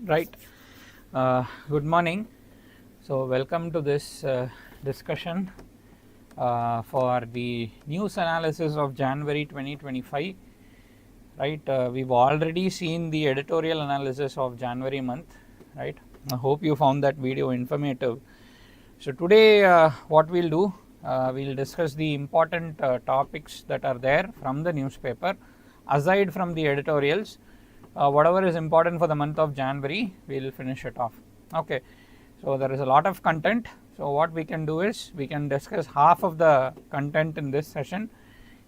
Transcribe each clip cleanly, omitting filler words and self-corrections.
Right. Good morning. So, welcome to this discussion for the news analysis of January 2025. Right. We've already seen the editorial analysis of January month. Right. I hope you found that video informative. So, today what we'll do, we'll discuss the important topics that are there from the newspaper aside from the editorials. Whatever is important for the month of January, we will finish it off. Okay. So, there is a lot of content. So, what we can do is we can discuss half of the content in this session,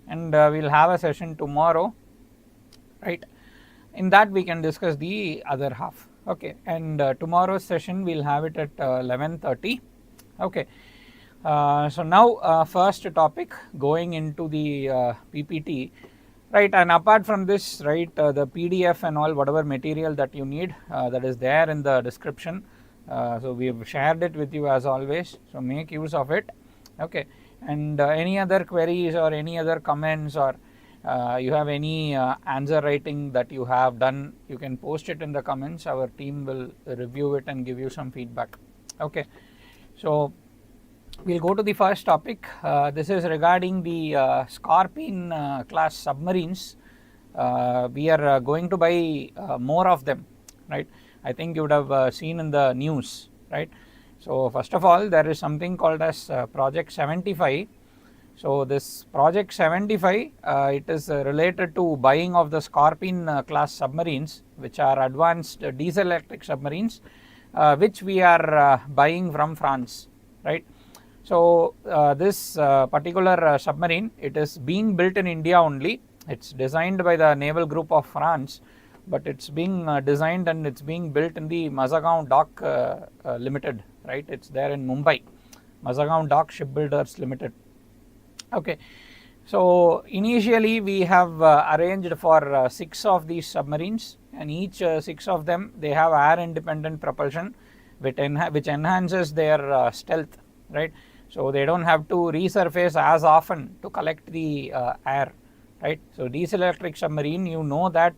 and we will have a session tomorrow, right. In that we can discuss the other half. Okay. And tomorrow's session we will have it at 11:30. Okay. So, now first topic, going into the PPT. Right, and apart from this, right, the PDF and all whatever material that you need, that is there in the description. So, we have shared it with you as always. So, make use of it. Okay. And any other queries or any other comments, or you have any answer writing that you have done, you can post it in the comments. Our team will review it and give you some feedback. Okay. So, we will go to the first topic. This is regarding the Scorpion class submarines. We are going to buy more of them, right. I think you would have seen in the news, right. So, first of all, there is something called as Project 75. So, this Project 75, it is related to buying of the Scorpion class submarines, which are advanced diesel electric submarines, which we are buying from France, right. So, this particular submarine, it is being built in India only. It is designed by the naval group of France, but it is being designed and it is being built in the Mazagon Dock Limited, right. It is there in Mumbai, Mazagon Dock Shipbuilders Limited. Okay. So, initially we have arranged for 6 of these submarines, and each 6 of them, they have air independent propulsion which enhances their stealth, right. So, they do not have to resurface as often to collect the air, right. So, diesel electric submarine, you know that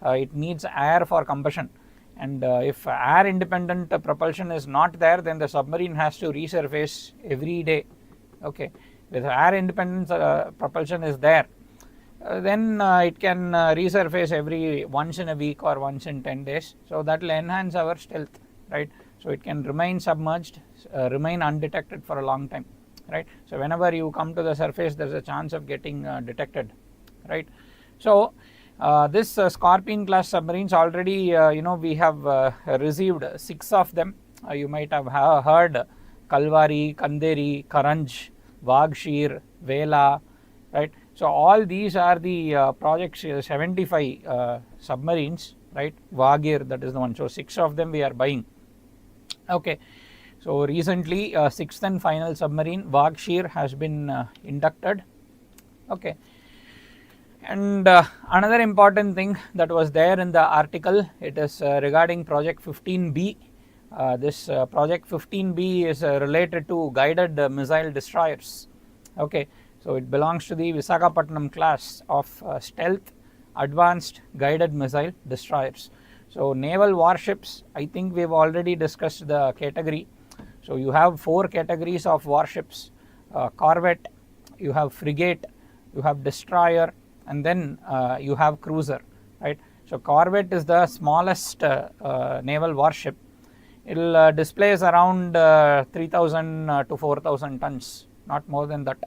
it needs air for combustion, and if air independent propulsion is not there, then the submarine has to resurface every day. Okay. With air independent propulsion is there, then it can resurface every once in a week or once in 10 days. So, that will enhance our stealth, right. So, it can remain submerged, remain undetected for a long time, right. So, whenever you come to the surface, there is a chance of getting detected, right. So, this Scorpion class submarines already we have received 6 of them. You might have heard Kalvari, Kanderi, Karanj, Vagshir, Vela, right. So, all these are the Project 75 submarines, right. Vagir, that is the one. So, 6 of them we are buying. Okay. So, recently 6th and final submarine Vagshir has been inducted. Okay. And another important thing that was there in the article, it is regarding Project 15B. This Project 15B is related to guided missile destroyers. Okay. So, it belongs to the Visakhapatnam class of stealth advanced guided missile destroyers. So, naval warships, I think we have already discussed the category. So, you have 4 categories of warships, corvette, you have frigate, you have destroyer, and then you have cruiser, right. So, corvette is the smallest naval warship. It will displace around 3000 to 4000 tons, not more than that,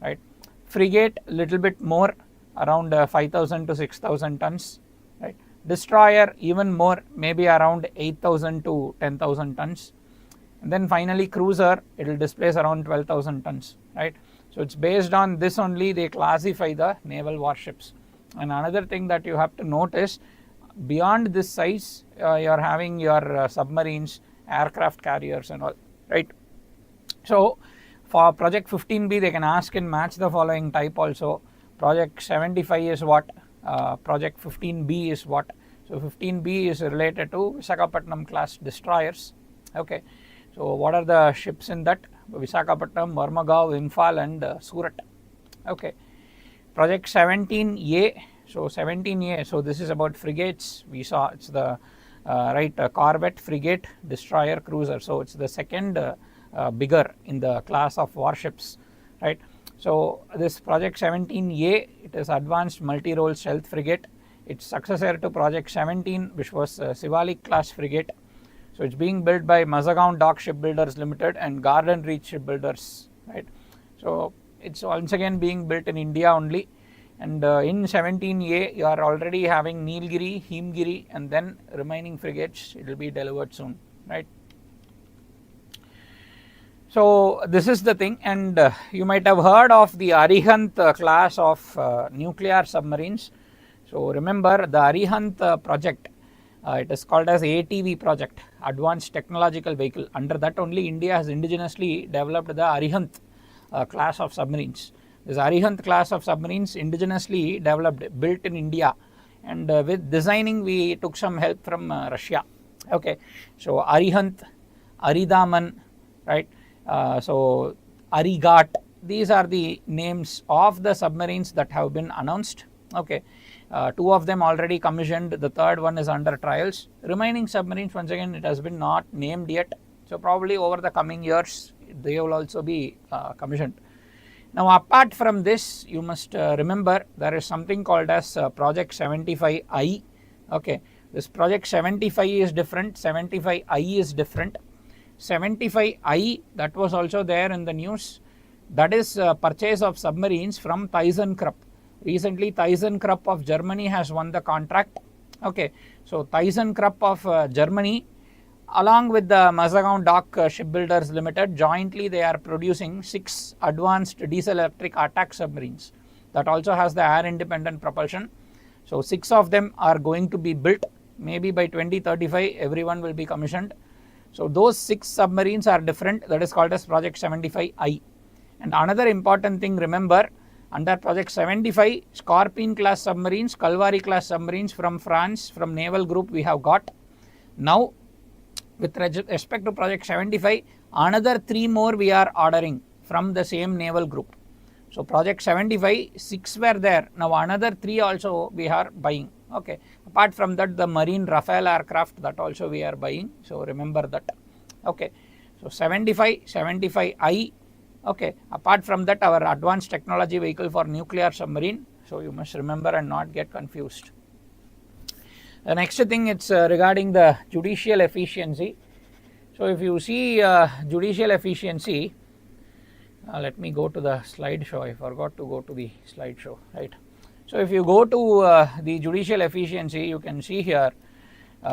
right. Frigate, little bit more, around 5000 to 6000 tons, right. Destroyer, even more, maybe around 8000 to 10,000 tons, and then finally cruiser, it will displace around 12,000 tons, right. So, it is based on this only they classify the naval warships. And another thing that you have to notice, beyond this size, you are having your submarines, aircraft carriers and all, right. So, for Project 15B, they can ask and match the following type also. Project 75 is what? Project 15B is what? So, 15B is related to Visakhapatnam class destroyers. Okay. So, what are the ships in that? Visakhapatnam, Mormugao, Imphal and Surat. Okay. Project 17A. So, 17A. So, this is about frigates. We saw it's the right, corvette, frigate, destroyer, cruiser. So it's the second bigger in the class of warships, right. So this project 17A, it is advanced multi-role stealth frigate. Its successor to project 17, which was Shivalik class frigate. So it's being built by Mazagon Dock Shipbuilders Limited and Garden Reach Shipbuilders, right. So it's once again being built in India only, and in 17A you are already having Nilgiri, Himgiri, and then remaining frigates it will be delivered soon, right. So this is the thing, and you might have heard of the Arihant class of nuclear submarines. So remember the Arihant project, it is called as ATV project, Advanced Technological Vehicle. Under that only India has indigenously developed the Arihant class of submarines. This Arihant class of submarines indigenously developed, built in India, and with designing we took some help from Russia. Okay, so Arihant, Aridaman, right. So Arigat, these are the names of the submarines that have been announced. Okay, two of them already commissioned, the third one is under trials. Remaining submarines, once again it has been not named yet, so probably over the coming years they will also be commissioned. Now apart from this, you must remember there is something called as project 75I. Okay, this project 75 is different, 75I is different. 75I, that was also there in the news, that is purchase of submarines from ThyssenKrupp. Recently ThyssenKrupp of Germany has won the contract. Okay, so ThyssenKrupp of Germany along with the Mazagon Dock Shipbuilders Limited, jointly they are producing 6 advanced diesel electric attack submarines that also has the air independent propulsion. So 6 of them are going to be built, maybe by 2035 everyone will be commissioned. So those 6 submarines are different, that is called as project 75I. And another important thing, remember, under project 75, Scorpion class submarines, Kalvari class submarines from France, from naval group we have got. Now with respect to project 75, another 3 more we are ordering from the same naval group. So project 75, 6 were there, now another 3 also we are buying. Okay, apart from that the marine Rafale aircraft, that also we are buying, so remember that. Okay, so 75, 75I. Okay, apart from that our advanced technology vehicle for nuclear submarine, so you must remember and not get confused. The next thing, it's regarding the judicial efficiency. So if you see judicial efficiency, let me go to the slideshow, I forgot to go to the slideshow, right. So if you go to the judicial efficiency, you can see here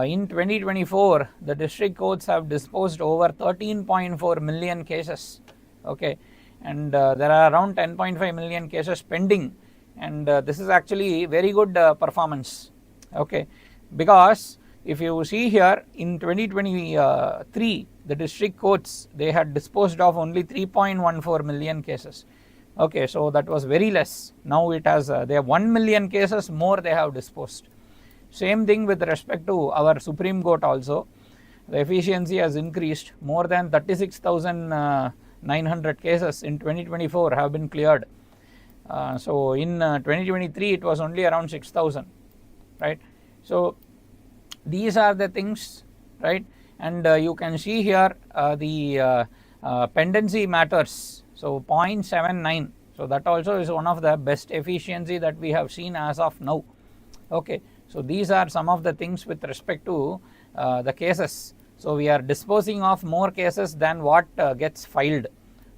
in 2024 the district courts have disposed over 13.4 million cases. Okay, and there are around 10.5 million cases pending, and this is actually very good performance. Okay, because if you see here in 2023 the district courts, they had disposed of only 3.14 million cases. Okay, so that was very less. Now it has they have 1 million cases more they have disposed. Same thing with respect to our Supreme Court also, the efficiency has increased, more than 36,900 cases in 2024 have been cleared. So in 2023 it was only around 6,000, right. So these are the things, right, and you can see here the pendency matters, so 0.79, so that also is one of the best efficiency that we have seen as of now. Okay, so these are some of the things with respect to the cases. So we are disposing of more cases than what gets filed.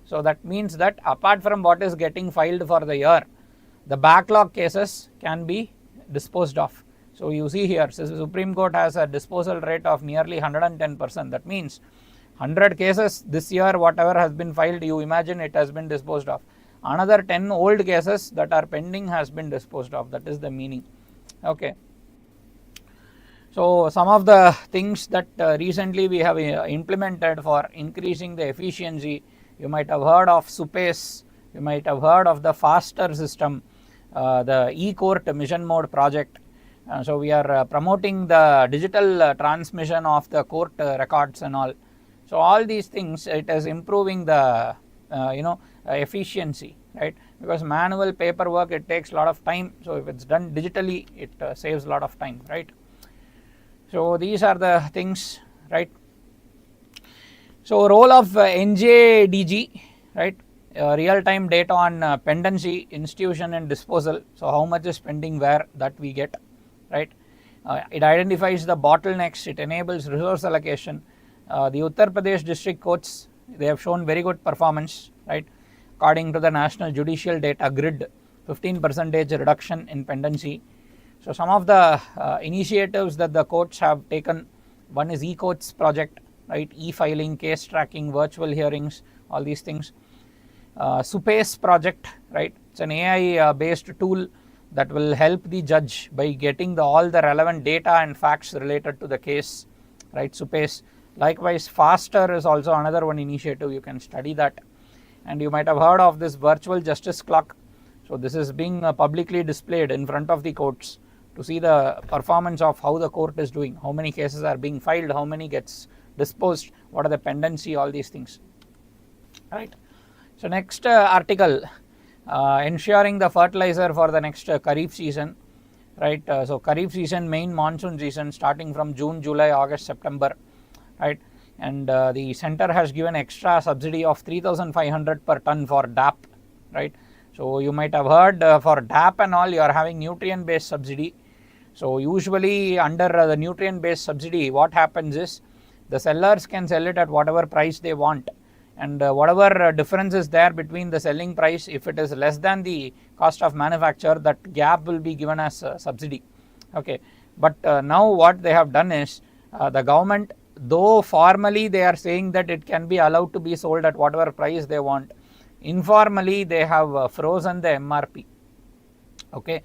So that means that apart from what is getting filed for the year, the backlog cases can be disposed of. So you see here, Supreme Court has a disposal rate of nearly 110%. That means 100 cases this year, whatever has been filed, you imagine it has been disposed of. Another 10 old cases that are pending has been disposed of. That is the meaning. Okay. So some of the things that recently we have implemented for increasing the efficiency, you might have heard of SUPACE, you might have heard of the FASTER system, the e-court mission mode project. So we are promoting the digital transmission of the court records and all. So all these things, it is improving the efficiency, right, because manual paperwork, it takes a lot of time. So if it's done digitally, it saves a lot of time, right. So these are the things, right. So role of NJDG, right, real time data on pendency, institution and disposal. So how much is pending where, that we get, right. It identifies the bottlenecks, it enables resource allocation. The Uttar Pradesh district courts, they have shown very good performance, right, according to the national judicial data grid, 15% reduction in pendency. So some of the initiatives that the courts have taken, one is e-courts project, right, e-filing, case tracking, virtual hearings, all these things. SUPACE project, right, it's an AI based tool that will help the judge by getting all the relevant data and facts related to the case, right, SUPACE. Likewise, FASTER is also another one initiative, you can study that. And you might have heard of this virtual justice clock. So this is being publicly displayed in front of the courts to see the performance of how the court is doing, how many cases are being filed, how many gets disposed, what are the pendency, all these things, right. So next article, ensuring the fertilizer for the next Kharif season, right. So Kharif season, main monsoon season starting from June, July, August, September, right, and the center has given extra subsidy of 3,500 per ton for DAP, right. So you might have heard for DAP and all, you are having nutrient based subsidy. So usually under the nutrient based subsidy, what happens is the sellers can sell it at whatever price they want, and whatever difference is there between the selling price, if it is less than the cost of manufacture, that gap will be given as subsidy, okay. But now what they have done is the government, though formally they are saying that it can be allowed to be sold at whatever price they want, informally they have frozen the MRP, okay.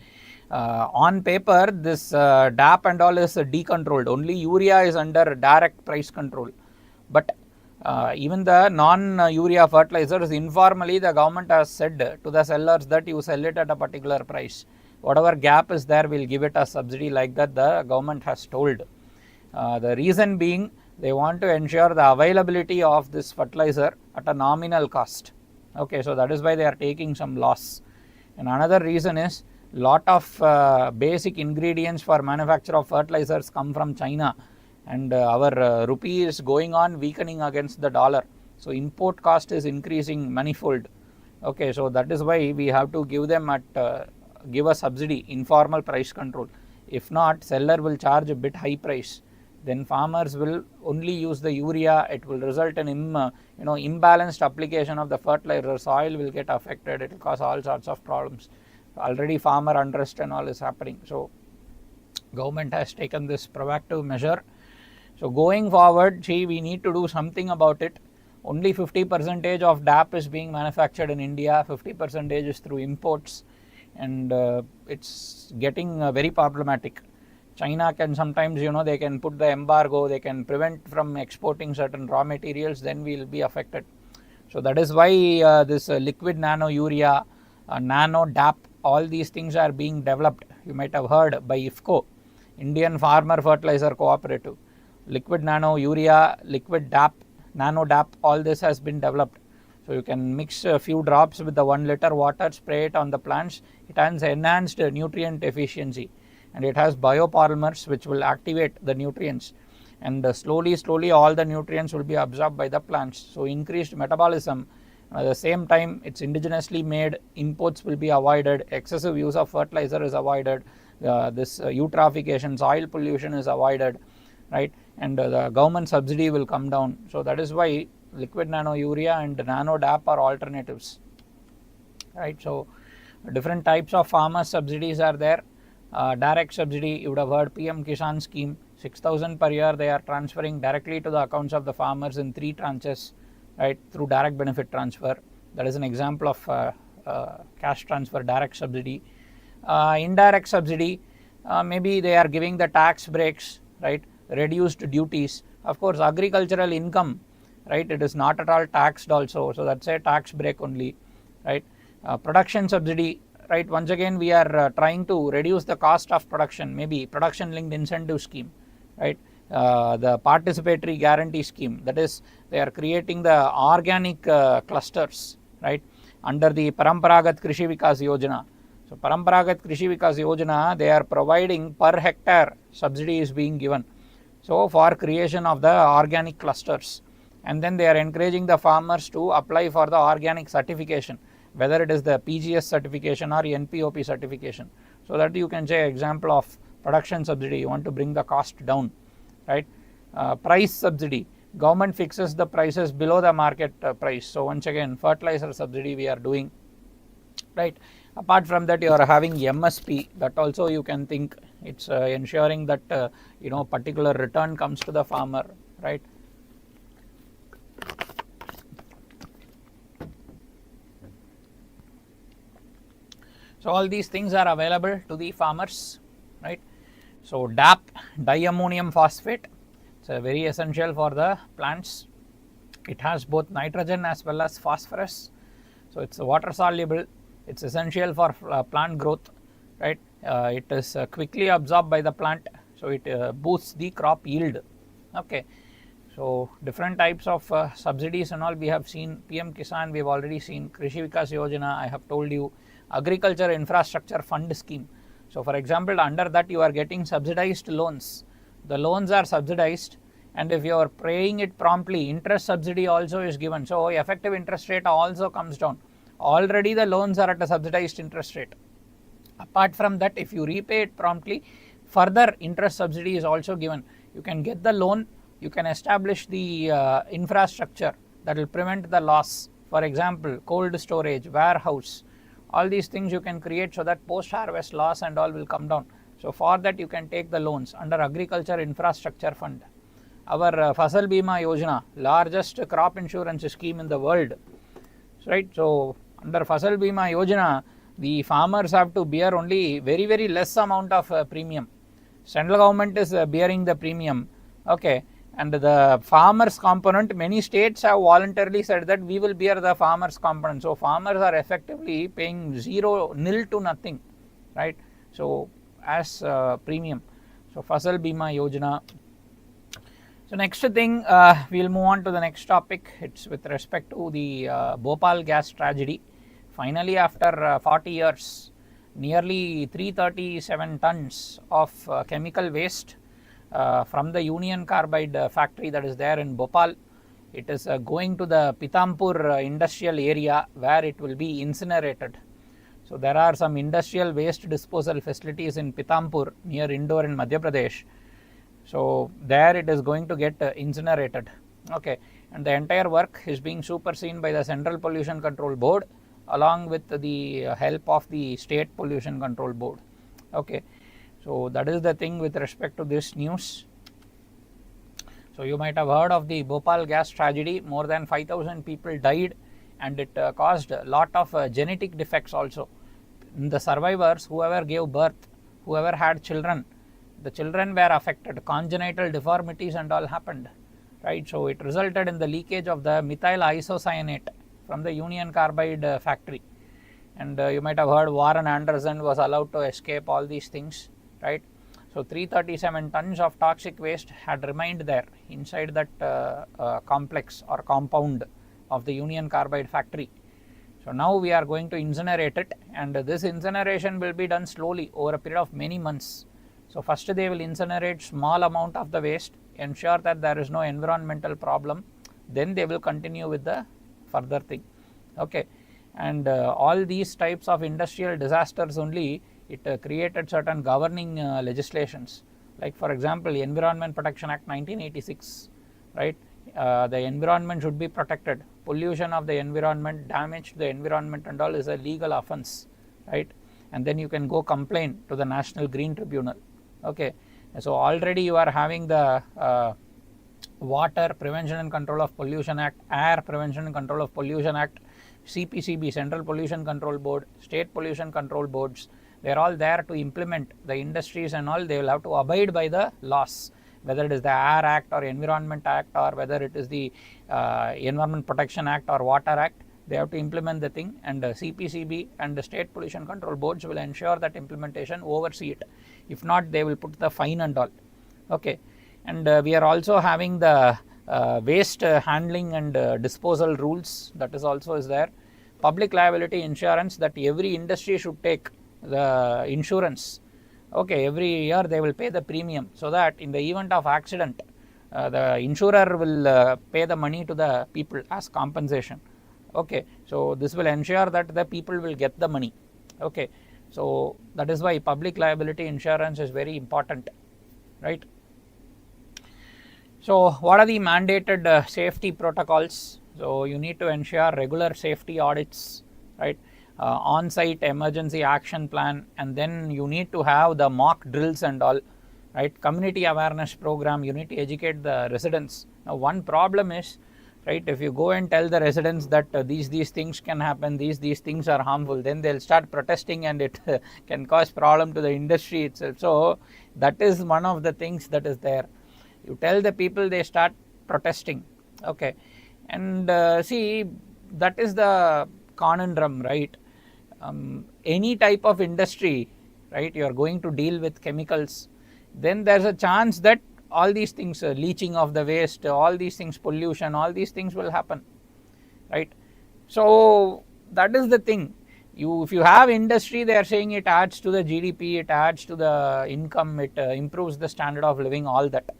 On paper this DAP and all is decontrolled, only urea is under direct price control, but even the non-urea fertilizers, informally the government has said to the sellers that you sell it at a particular price, whatever gap is there we will give it a subsidy, like that the government has told. The reason being, they want to ensure the availability of this fertilizer at a nominal cost, okay. So that is why they are taking some loss. And another reason is, lot of basic ingredients for manufacture of fertilizers come from China, and our rupee is going on weakening against the dollar, so import cost is increasing manifold, okay. So that is why we have to give them give a subsidy, informal price control. If not, seller will charge a bit high price, then farmers will only use the urea, it will result in imbalanced application of the fertilizer, soil will get affected, it will cause all sorts of problems. Already farmer unrest and all is happening, so government has taken this proactive measure. So going forward, see, we need to do something about it. Only 50% of DAP is being manufactured in India, 50% is through imports, and it's getting very problematic. China can sometimes, they can put the embargo, they can prevent from exporting certain raw materials, then we will be affected. So that is why this liquid nano urea, nano DAP, all these things are being developed. You might have heard by IFCO, Indian Farmer Fertilizer Cooperative. Liquid nano urea, liquid DAP, nano DAP, all this has been developed. So you can mix a few drops with the 1 liter water, spray it on the plants. It has enhanced nutrient efficiency, and it has biopolymers which will activate the nutrients, and slowly all the nutrients will be absorbed by the plants. So increased metabolism. At the same time, it's indigenously made, imports will be avoided, excessive use of fertilizer is avoided, this eutrophication, soil pollution is avoided, right, and the government subsidy will come down. So that is why liquid nano urea and nano DAP are alternatives, right. So different types of farmer subsidies are there. Direct subsidy, you would have heard PM Kisan scheme, 6,000 per year they are transferring directly to the accounts of the farmers in 3 tranches, right, through direct benefit transfer. That is an example of cash transfer, direct subsidy. Indirect subsidy, maybe they are giving the tax breaks, right, reduced duties. Of course, agricultural income, right, it is not at all taxed also, so that's a tax break only, right. Production subsidy, right, once again we are trying to reduce the cost of production, maybe production linked incentive scheme, right. The participatory guarantee scheme, that is they are creating the organic clusters, right, under the Paramparagat Krishi Vikas Yojana. So Paramparagat Krishi Vikas Yojana, they are providing per hectare subsidy is being given. So for creation of the organic clusters, and then they are encouraging the farmers to apply for the organic certification, whether it is the PGS certification or NPOP certification, so that you can say example of production subsidy, you want to bring the cost down, right. Price subsidy, government fixes the prices below the market price. So once again fertilizer subsidy we are doing, right. Apart from that you are having MSP, that also you can think it's ensuring that particular return comes to the farmer, right. So all these things are available to the farmers, right. So DAP, diammonium phosphate, it's very essential for the plants. It has both nitrogen as well as phosphorus, so it's water soluble, it's essential for plant growth, right. It is quickly absorbed by the plant, so it boosts the crop yield. Okay, so different types of subsidies and all we have seen. PM Kisan we have already seen, Krishi Vikas Yojana I have told you, agriculture infrastructure fund scheme. So for example under that you are getting subsidized loans, the loans are subsidized, and if you are paying it promptly, interest subsidy also is given, so effective interest rate also comes down. Already the loans are at a subsidized interest rate. Apart from that, if you repay it promptly, further interest subsidy is also given. You can get the loan, you can establish the infrastructure that will prevent the loss. For example, cold storage, warehouse, all these things you can create so that post harvest loss and all will come down. So for that you can take the loans under agriculture infrastructure fund. Our Fasal Bima Yojana, largest crop insurance scheme in the world, right. So under Fasal Bima Yojana the farmers have to bear only very less amount of premium. Central government is bearing the premium, okay, and the farmers component, many states have voluntarily said that we will bear the farmers component. So farmers are effectively paying nil to nothing, right. So as premium. So Fasal Bima Yojana. So next thing we will move on to the next topic. It's with respect to the Bhopal gas tragedy. Finally after 40 years, nearly 337 tons of chemical waste from the Union Carbide factory that is there in Bhopal. It is going to the Pithampur industrial area where it will be incinerated. So there are some industrial waste disposal facilities in Pithampur near Indore in Madhya Pradesh. So there it is going to get incinerated, okay, and the entire work is being superseen by the Central Pollution Control Board along with the help of the State Pollution Control Board, okay. So that is the thing with respect to this news. So you might have heard of the Bhopal gas tragedy, more than 5,000 people died, and it caused a lot of genetic defects also. In the survivors, whoever gave birth, whoever had children, the children were affected, congenital deformities and all happened, right. So it resulted in the leakage of the methyl isocyanate from the Union Carbide factory, and you might have heard Warren Anderson was allowed to escape, all these things, right. So 337 tons of toxic waste had remained there inside that complex or compound of the Union Carbide factory. So now we are going to incinerate it, and this incineration will be done slowly over a period of many months. So first they will incinerate small amount of the waste, ensure that there is no environmental problem, then they will continue with the further thing, okay. And all these types of industrial disasters only, it created certain governing legislations, like for example Environment Protection Act 1986, right. The environment should be protected, pollution of the environment, damage to the environment and all is a legal offence, right, and then you can go complain to the National Green Tribunal, okay. So already you are having the Water Prevention and Control of Pollution Act, Air Prevention and Control of Pollution Act, CPCB, Central Pollution Control Board, State Pollution Control Boards, they are all there to implement the industries and all, they will have to abide by the laws, whether it is the Air Act or Environment Act or whether it is the Environment Protection Act or Water Act, they have to implement the thing, and CPCB and the State Pollution Control Boards will ensure that implementation, oversee it. If not, they will put the fine and all, okay. And we are also having the waste handling and disposal rules, that is also is there. Public liability insurance, that every industry should take the insurance Okay, every year they will pay the premium, so that in the event of accident, the insurer will pay the money to the people as compensation. Okay, so this will ensure that the people will get the money. Okay, so that is why public liability insurance is very important, right? So what are the mandated safety protocols? So you need to ensure regular safety audits, right? On-site emergency action plan, and then you need to have the mock drills and all, right? Community awareness program, you need to educate the residents. Now one problem is, right, if you go and tell the residents that these things can happen, these things are harmful, then they'll start protesting, and it can cause problem to the industry itself. So that is one of the things that is there. You tell the people, they start protesting. Okay, and see, that is the conundrum, right? Any type of industry, right, you are going to deal with chemicals, then there's a chance that all these things, leaching of the waste, all these things, pollution, all these things will happen, right? So that is the thing. If you have industry, they are saying it adds to the GDP, it adds to the income, it improves the standard of living, all that.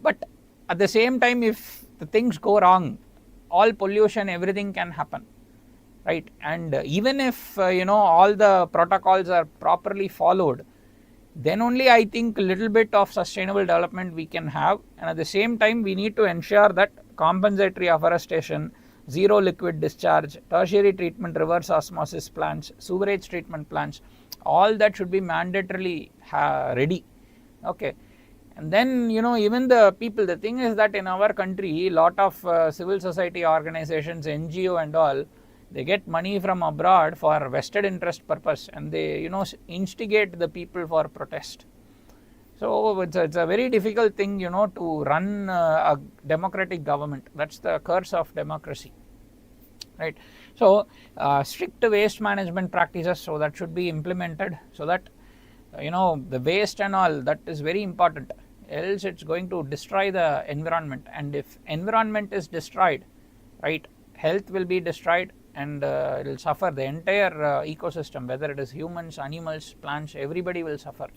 But at the same time, if the things go wrong, all pollution, everything can happen, right? And even if all the protocols are properly followed, then only I think a little bit of sustainable development we can have. And at the same time, we need to ensure that compensatory afforestation, zero liquid discharge, tertiary treatment, reverse osmosis plants, sewerage treatment plants, all that should be mandatorily ready. Okay. And then even the people, the thing is that in our country, lot of civil society organizations, NGO and all, they get money from abroad for vested interest purpose, and they instigate the people for protest. So it's a very difficult thing to run a democratic government. That's the curse of democracy, right? So strict waste management practices, so that should be implemented, so that the waste and all, that is very important, else it's going to destroy the environment. And if environment is destroyed, right, health will be destroyed, and it will suffer. The entire ecosystem, whether it is humans, animals, plants, everybody will suffer,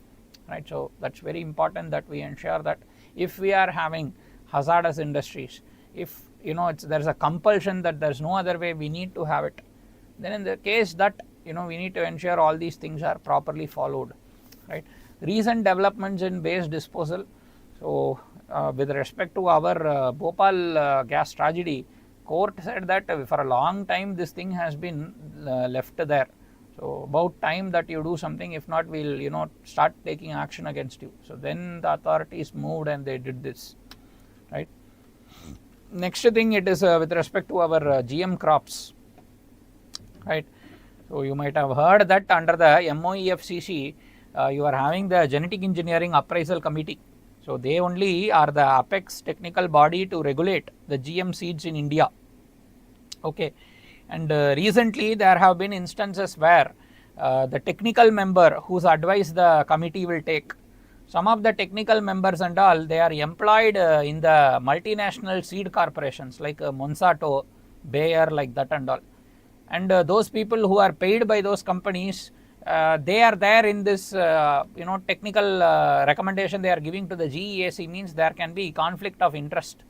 right? So that's very important that we ensure that if we are having hazardous industries, if there's a compulsion that there's no other way, we need to have it, then in the case that we need to ensure all these things are properly followed, right? Recent developments in waste disposal. So with respect to our Bhopal gas tragedy, court said that for a long time this thing has been left there. So about time that you do something, if not we'll start taking action against you. So then the authorities moved and they did this, right? Next thing, it is with respect to our GM crops, right? So you might have heard that under the MOEFCC, you are having the genetic engineering appraisal committee. So they only are the apex technical body to regulate the GM seeds in India. Okay, and recently there have been instances where the technical member whose advice the committee will take, some of the technical members and all, they are employed in the multinational seed corporations like Monsanto, Bayer, like that and all. And those people who are paid by those companies, they are there in this technical recommendation they are giving to the GEAC, means there can be conflict of interest.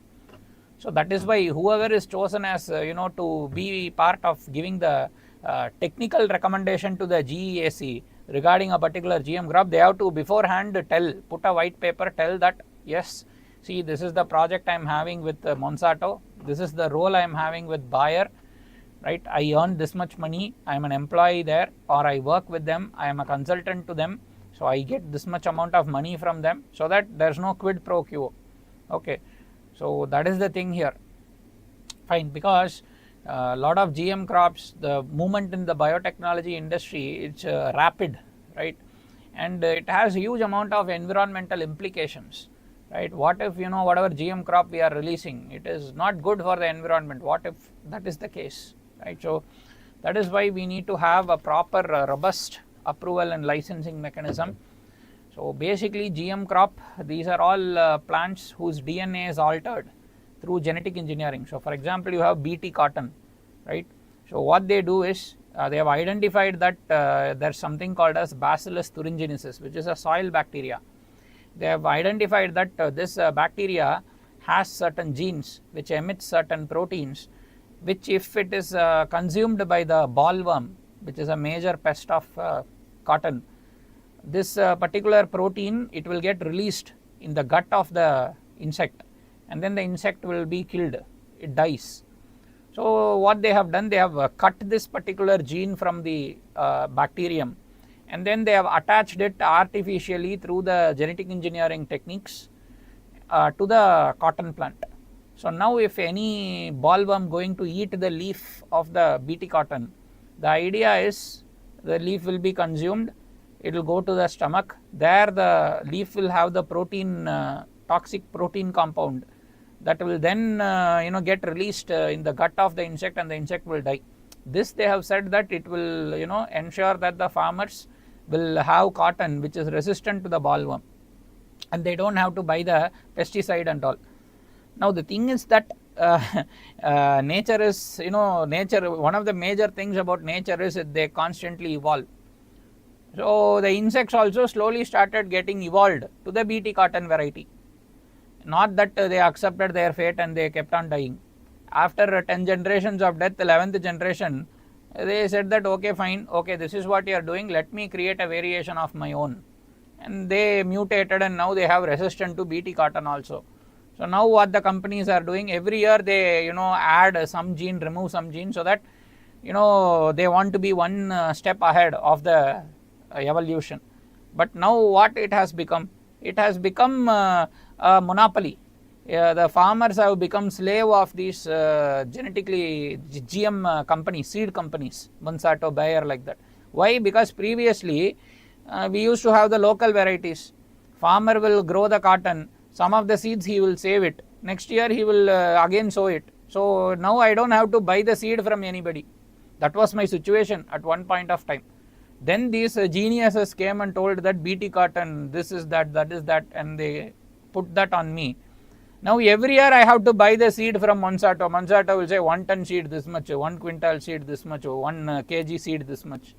So that is why whoever is chosen as to be part of giving the technical recommendation to the GEAC regarding a particular GM crop, they have to beforehand put a white paper, tell that yes, see, this is the project I am having with Monsanto, this is the role I am having with Bayer, right? I earn this much money, I am an employee there, or I work with them, I am a consultant to them, so I get this much amount of money from them, so that there is no quid pro quo. Okay, so that is the thing here. Fine, because a lot of GM crops, the movement in the biotechnology industry, it's rapid, right? And it has a huge amount of environmental implications, right? What if whatever GM crop we are releasing, it is not good for the environment? What if that is the case, right? So that is why we need to have a proper robust approval and licensing mechanism. So basically GM crop, these are all plants whose DNA is altered through genetic engineering. So for example, you have BT cotton, right? So what they do is they have identified that there is something called as Bacillus thuringiensis, which is a soil bacteria. They have identified that this bacteria has certain genes which emit certain proteins, which if it is consumed by the bollworm, which is a major pest of cotton, this particular protein, it will get released in the gut of the insect, and then the insect will be killed, it dies. So what they have done, they have cut this particular gene from the bacterium, and then they have attached it artificially through the genetic engineering techniques to the cotton plant. So now if any bollworm going to eat the leaf of the BT cotton, the idea is the leaf will be consumed, it will go to the stomach, there the leaf will have the protein, toxic protein compound that will then get released in the gut of the insect, and the insect will die. This they have said that it will ensure that the farmers will have cotton which is resistant to the bollworm, and they don't have to buy the pesticide and all. Now the thing is that nature is, nature, one of the major things about nature is that they constantly evolve. So the insects also slowly started getting evolved to the BT cotton variety. Not that they accepted their fate and they kept on dying. After 10 generations of death, the 11th generation, they said that okay fine, okay this is what you are doing, let me create a variation of my own. And they mutated, and now they have resistance to BT cotton also. So now what the companies are doing, every year they add some gene, remove some gene, so that they want to be one step ahead of the evolution. But now what it has become? It has become a monopoly. The farmers have become slave of these genetically GM companies, seed companies, Monsanto, Bayer, like that. Why? Because previously we used to have the local varieties. Farmer will grow the cotton, some of the seeds he will save it, next year he will again sow it. So now I don't have to buy the seed from anybody. That was my situation at one point of time. Then these geniuses came and told that BT cotton, this is that, that is that, and they put that on me. Now every year I have to buy the seed from Monsanto. Monsanto will say 1 ton seed this much, 1 quintal seed this much, 1 kg seed this much.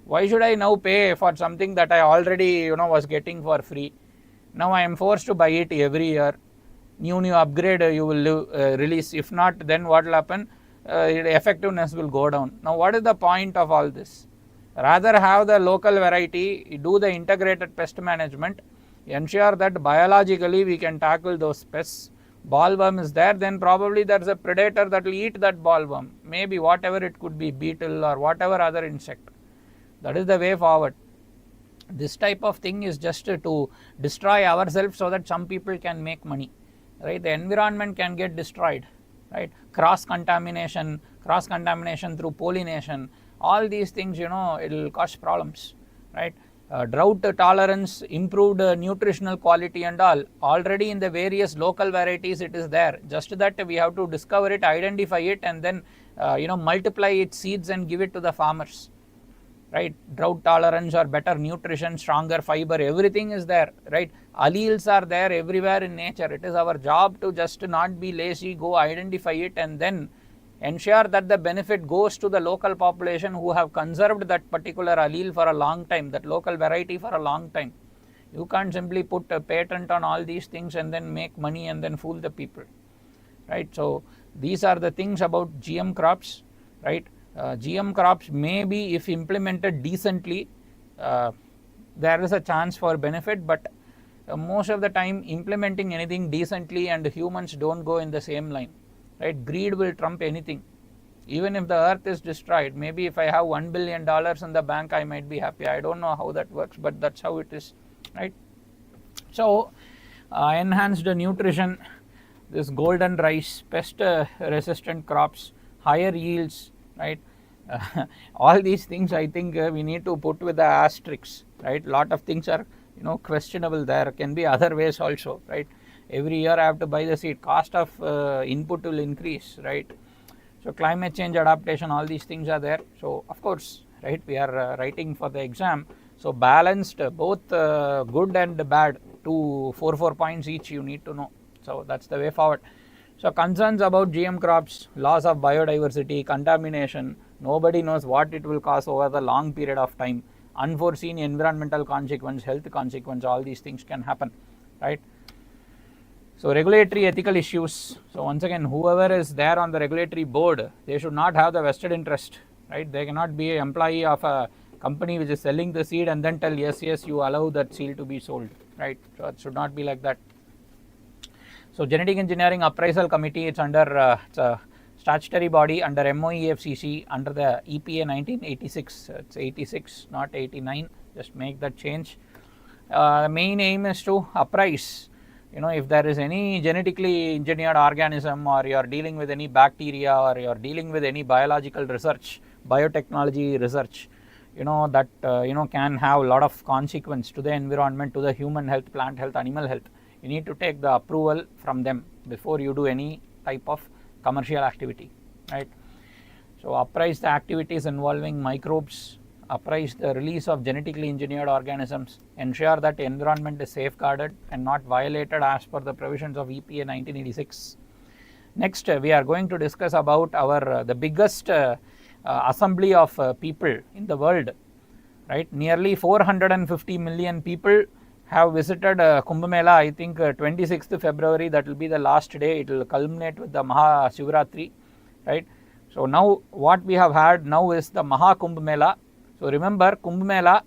Why should I now pay for something that I already was getting for free? Now I am forced to buy it every year. New upgrade you will release. If not, then what will happen? Effectiveness will go down. Now what is the point of all this? Rather have the local variety, do the integrated pest management, ensure that biologically we can tackle those pests. Bollworm is there, then probably there is a predator that will eat that bollworm, maybe whatever it could be, beetle or whatever other insect. That is the way forward. This type of thing is just to destroy ourselves so that some people can make money, right? The environment can get destroyed, right? Cross contamination through pollination, all these things it will cause problems, right? Drought tolerance, improved nutritional quality and all, already in the various local varieties it is there, just that we have to discover it, identify it, and then multiply its seeds and give it to the farmers, right? Drought tolerance or better nutrition, stronger fiber, everything is there, right? Alleles are there everywhere in nature. It is our job to just not be lazy, go identify it, and then ensure that the benefit goes to the local population who have conserved that particular allele for a long time, that local variety for a long time. You can't simply put a patent on all these things and then make money and then fool the people, right? So these are the things about GM crops, right? GM crops may be, if implemented decently, there is a chance for benefit, but most of the time implementing anything decently and humans don't go in the same line, right? Greed will trump anything. Even if the earth is destroyed, maybe if I have $1 billion in the bank, I might be happy. I don't know how that works, but that's how it is, right? So enhanced nutrition, this golden rice, pest resistant crops, higher yields, right? All these things I think we need to put with the asterisks, right? Lot of things are questionable. There can be other ways also, right? Every year I have to buy the seed, cost of input will increase, right? So climate change adaptation, all these things are there. So of course, right, we are writing for the exam, so balanced both good and bad, 4 points each you need to know. So that's the way forward. So concerns about GM crops, loss of biodiversity, contamination, Nobody knows what it will cause over the long period of time. Unforeseen environmental consequence, health consequence, all these things can happen, right? So regulatory ethical issues. So once again, whoever is there on the regulatory board, they should not have the vested interest, right? They cannot be an employee of a company which is selling the seed and then tell yes, you allow that seed to be sold, right? So it should not be like that. So genetic engineering appraisal committee, it's under it's a statutory body under MOEFCC under the EPA 1986. It's 86, not 89. Just make that change. The main aim is to appraise. If there is any genetically engineered organism, or you are dealing with any bacteria, or you are dealing with any biological research, biotechnology research, that can have a lot of consequence to the environment, to the human health, plant health, animal health. You need to take the approval from them before you do any type of commercial activity, right? So appraise the activities involving microbes, appraise the release of genetically engineered organisms, ensure that the environment is safeguarded and not violated as per the provisions of EPA 1986. Next, we are going to discuss about our the biggest assembly of people in the world, right? Nearly 450 million people have visited Kumbh Mela. I think 26th February, that will be the last day. It will culminate with the Maha Shivratri, right? So now what we have had now is the Maha Kumbh Mela. So remember, Kumbh Mela,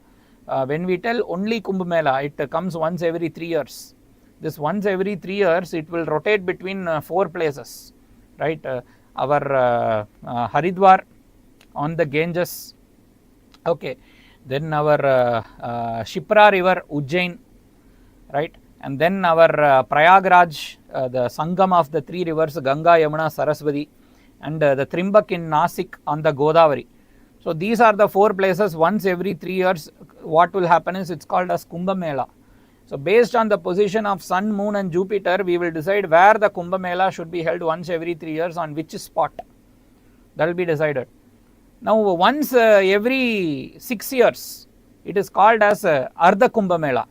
when we tell only Kumbh Mela, it comes once every 3 years. This once every 3 years, it will rotate between 4 places, right? Our Haridwar on the Ganges, okay. Then our Shipra river, Ujjain, right? And then our Prayagraj, the Sangam of the 3 rivers, Ganga, Yamuna, Saraswati, and the Trimbak in Nasik on the Godavari. So these are the 4 places. Once every 3 years, what will happen is it's called as Kumbh Mela. So based on the position of Sun, Moon and Jupiter, we will decide where the Kumbh Mela should be held once every 3 years, on which spot. That will be decided. Now once every 6 years, it is called as Ardha Kumbh Mela.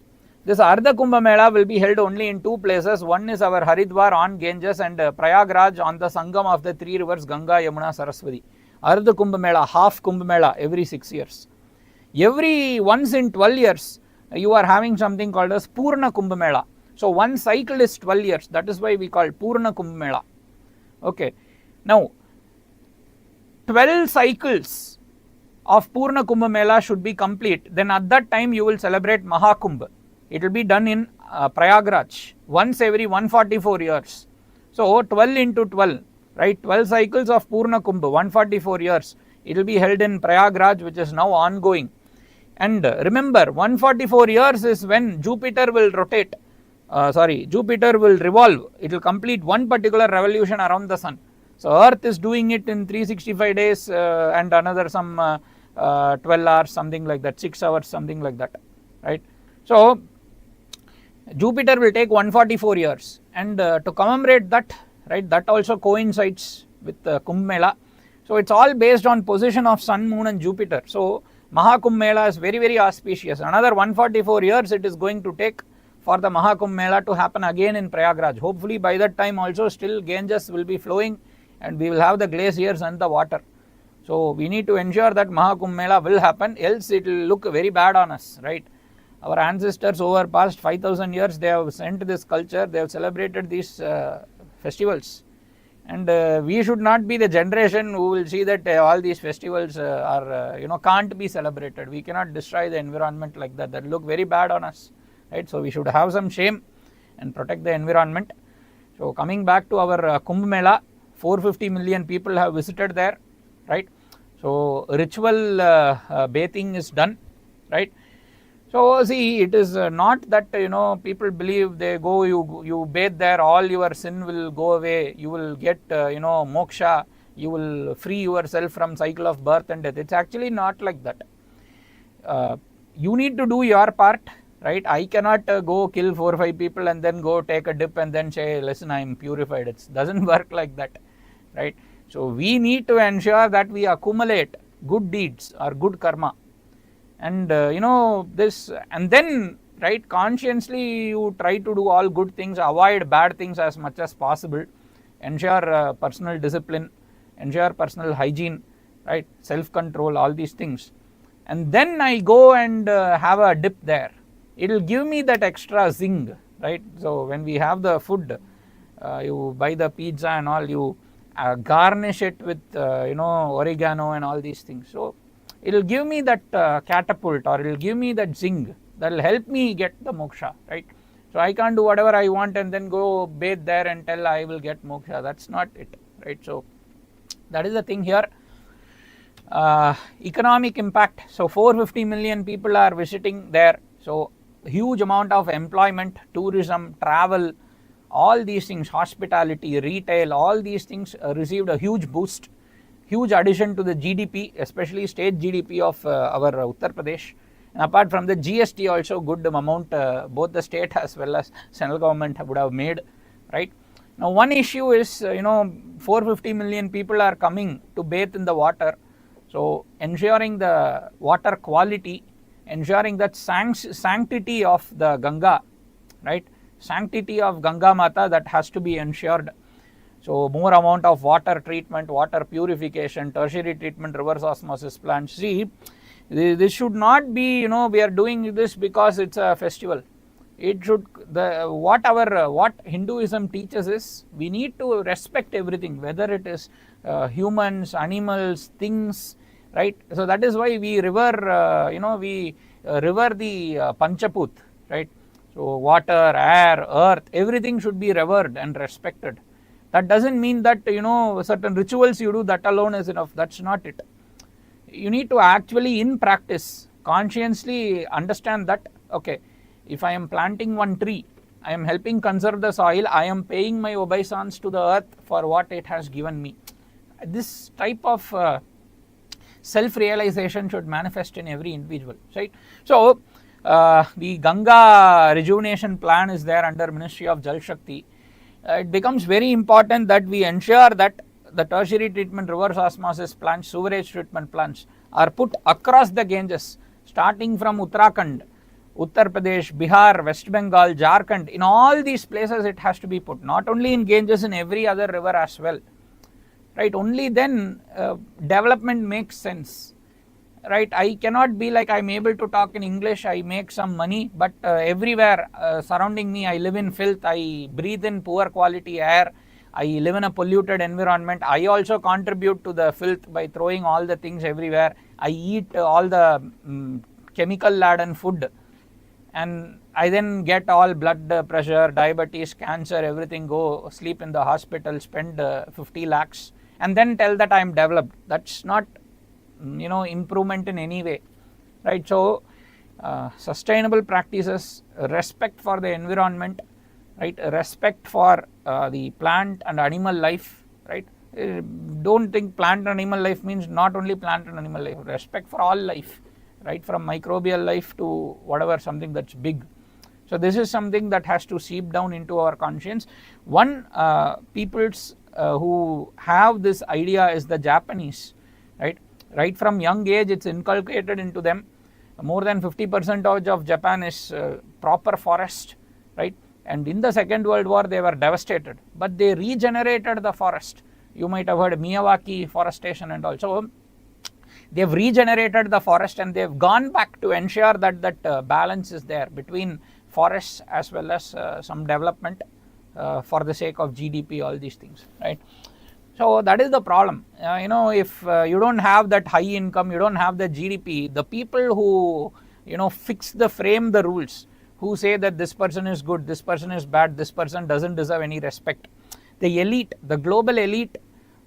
This Ardha Kumbh Mela will be held only in 2 places. One is our Haridwar on Ganges, and Prayagraj on the Sangam of the 3 rivers Ganga, Yamuna, Saraswati. Ardha Kumbh Mela, half Kumbh Mela every 6 years. Every once in 12 years, you are having something called as Purna Kumbh Mela. So one cycle is 12 years. That is why we call Purna Kumbh Mela. Okay. Now 12 cycles of Purna Kumbh Mela should be complete. Then at that time you will celebrate Mahakumbh. It will be done in Prayagraj once every 144 years. So 12 into 12, right? 12 cycles of Purna Kumbh, 144 years. It will be held in Prayagraj, which is now ongoing. And remember, 144 years is when Jupiter will rotate. Jupiter will revolve. It will complete one particular revolution around the sun. So Earth is doing it in 365 days and another some 12 hours, something like that, 6 hours, something like that, right? So Jupiter will take 144 years, and to commemorate that, right, that also coincides with Kumbh Mela. So it's all based on position of Sun, Moon and Jupiter. So Mahakumbh Mela is very, very auspicious. Another 144 years it is going to take for the Mahakumbh Mela to happen again in Prayagraj. Hopefully by that time also still Ganges will be flowing and we will have the glaciers and the water. So we need to ensure that Mahakumbh Mela will happen, else it will look very bad on us, right? Our ancestors over past 5000 years, they have sent this culture, they have celebrated these festivals. And we should not be the generation who will see that all these festivals can't be celebrated. We cannot destroy the environment like that. That will look very bad on us, right? So we should have some shame and protect the environment. So coming back to our Kumbh Mela, 450 million people have visited there, right? So ritual bathing is done, right? So see, it is not that people believe they go, you bathe there, all your sin will go away, you will get moksha, you will free yourself from cycle of birth and death. It's actually not like that. You need to do your part, right? I cannot go kill 4 or 5 people and then go take a dip and then say, listen, I am purified. It doesn't work like that, right? So we need to ensure that we accumulate good deeds or good karma. And this, and then, right, consciously you try to do all good things, avoid bad things as much as possible, ensure personal discipline, ensure personal hygiene, right, self control, all these things, and then I go and have a dip there, it will give me that extra zing, right. So when we have the food, you buy the pizza and all, you garnish it with oregano and all these things, so it will give me that catapult, or it will give me that zing that will help me get the moksha, right. So I can't do whatever I want and then go bathe there and tell I will get moksha, that's not it, right. So that is the thing here. Economic impact, so 450 million people are visiting there, so huge amount of employment, tourism, travel, all these things, hospitality, retail, all these things received a huge boost, huge addition to the GDP, especially state GDP of our Uttar Pradesh. And apart from the GST also good amount both the state as well as central government would have made, right. Now one issue is 450 million people are coming to bathe in the water, so ensuring the water quality, ensuring that sanctity of the Ganga, right, sanctity of Ganga Mata, that has to be ensured. So more amount of water treatment, water purification, tertiary treatment, reverse osmosis plants. See, this should not be, we are doing this because it's a festival. It should, what Hinduism teaches is we need to respect everything, whether it is humans, animals, things, right. So that is why we revere the Panchaput, right. So water, air, earth, everything should be revered and respected. That doesn't mean that certain rituals you do, that alone is enough, that's not it. You need to actually in practice consciously understand that, okay, if I am planting one tree, I am helping conserve the soil, I am paying my obeisance to the earth for what it has given me. This type of self-realization should manifest in every individual, right. So the Ganga rejuvenation plan is there under Ministry of Jal Shakti. It becomes very important that we ensure that the tertiary treatment, reverse osmosis plants, sewerage treatment plants are put across the Ganges, starting from Uttarakhand, Uttar Pradesh, Bihar, West Bengal, Jharkhand. In all these places it has to be put, not only in Ganges, in every other river as well, right. Only then development makes sense, right. I cannot be like, I am able to talk in English, I make some money, but everywhere surrounding me I live in filth, I breathe in poor quality air, I live in a polluted environment, I also contribute to the filth by throwing all the things everywhere, I eat all the chemical laden food, and I then get all blood pressure, diabetes, cancer, everything, go sleep in the hospital, spend 50 lakhs and then tell that I am developed. That's not improvement in any way, right. So sustainable practices, respect for the environment, right, respect for the plant and animal life, right. Don't think plant and animal life means not only plant and animal life, respect for all life, right, from microbial life to whatever, something that's big. So this is something that has to seep down into our conscience. One peoples who have this idea is the Japanese, right from young age it's inculcated into them. More than 50% of Japan is proper forest, right, and in the Second World War they were devastated, but they regenerated the forest. You might have heard Miyawaki forestation and also they have regenerated the forest, and they have gone back to ensure that balance is there between forests as well as some development for the sake of GDP, all these things, right. So that is the problem. If you don't have that high income, you don't have the GDP, the people who fix the frame the rules, who say that this person is good, this person is bad, this person doesn't deserve any respect, the elite, the global elite,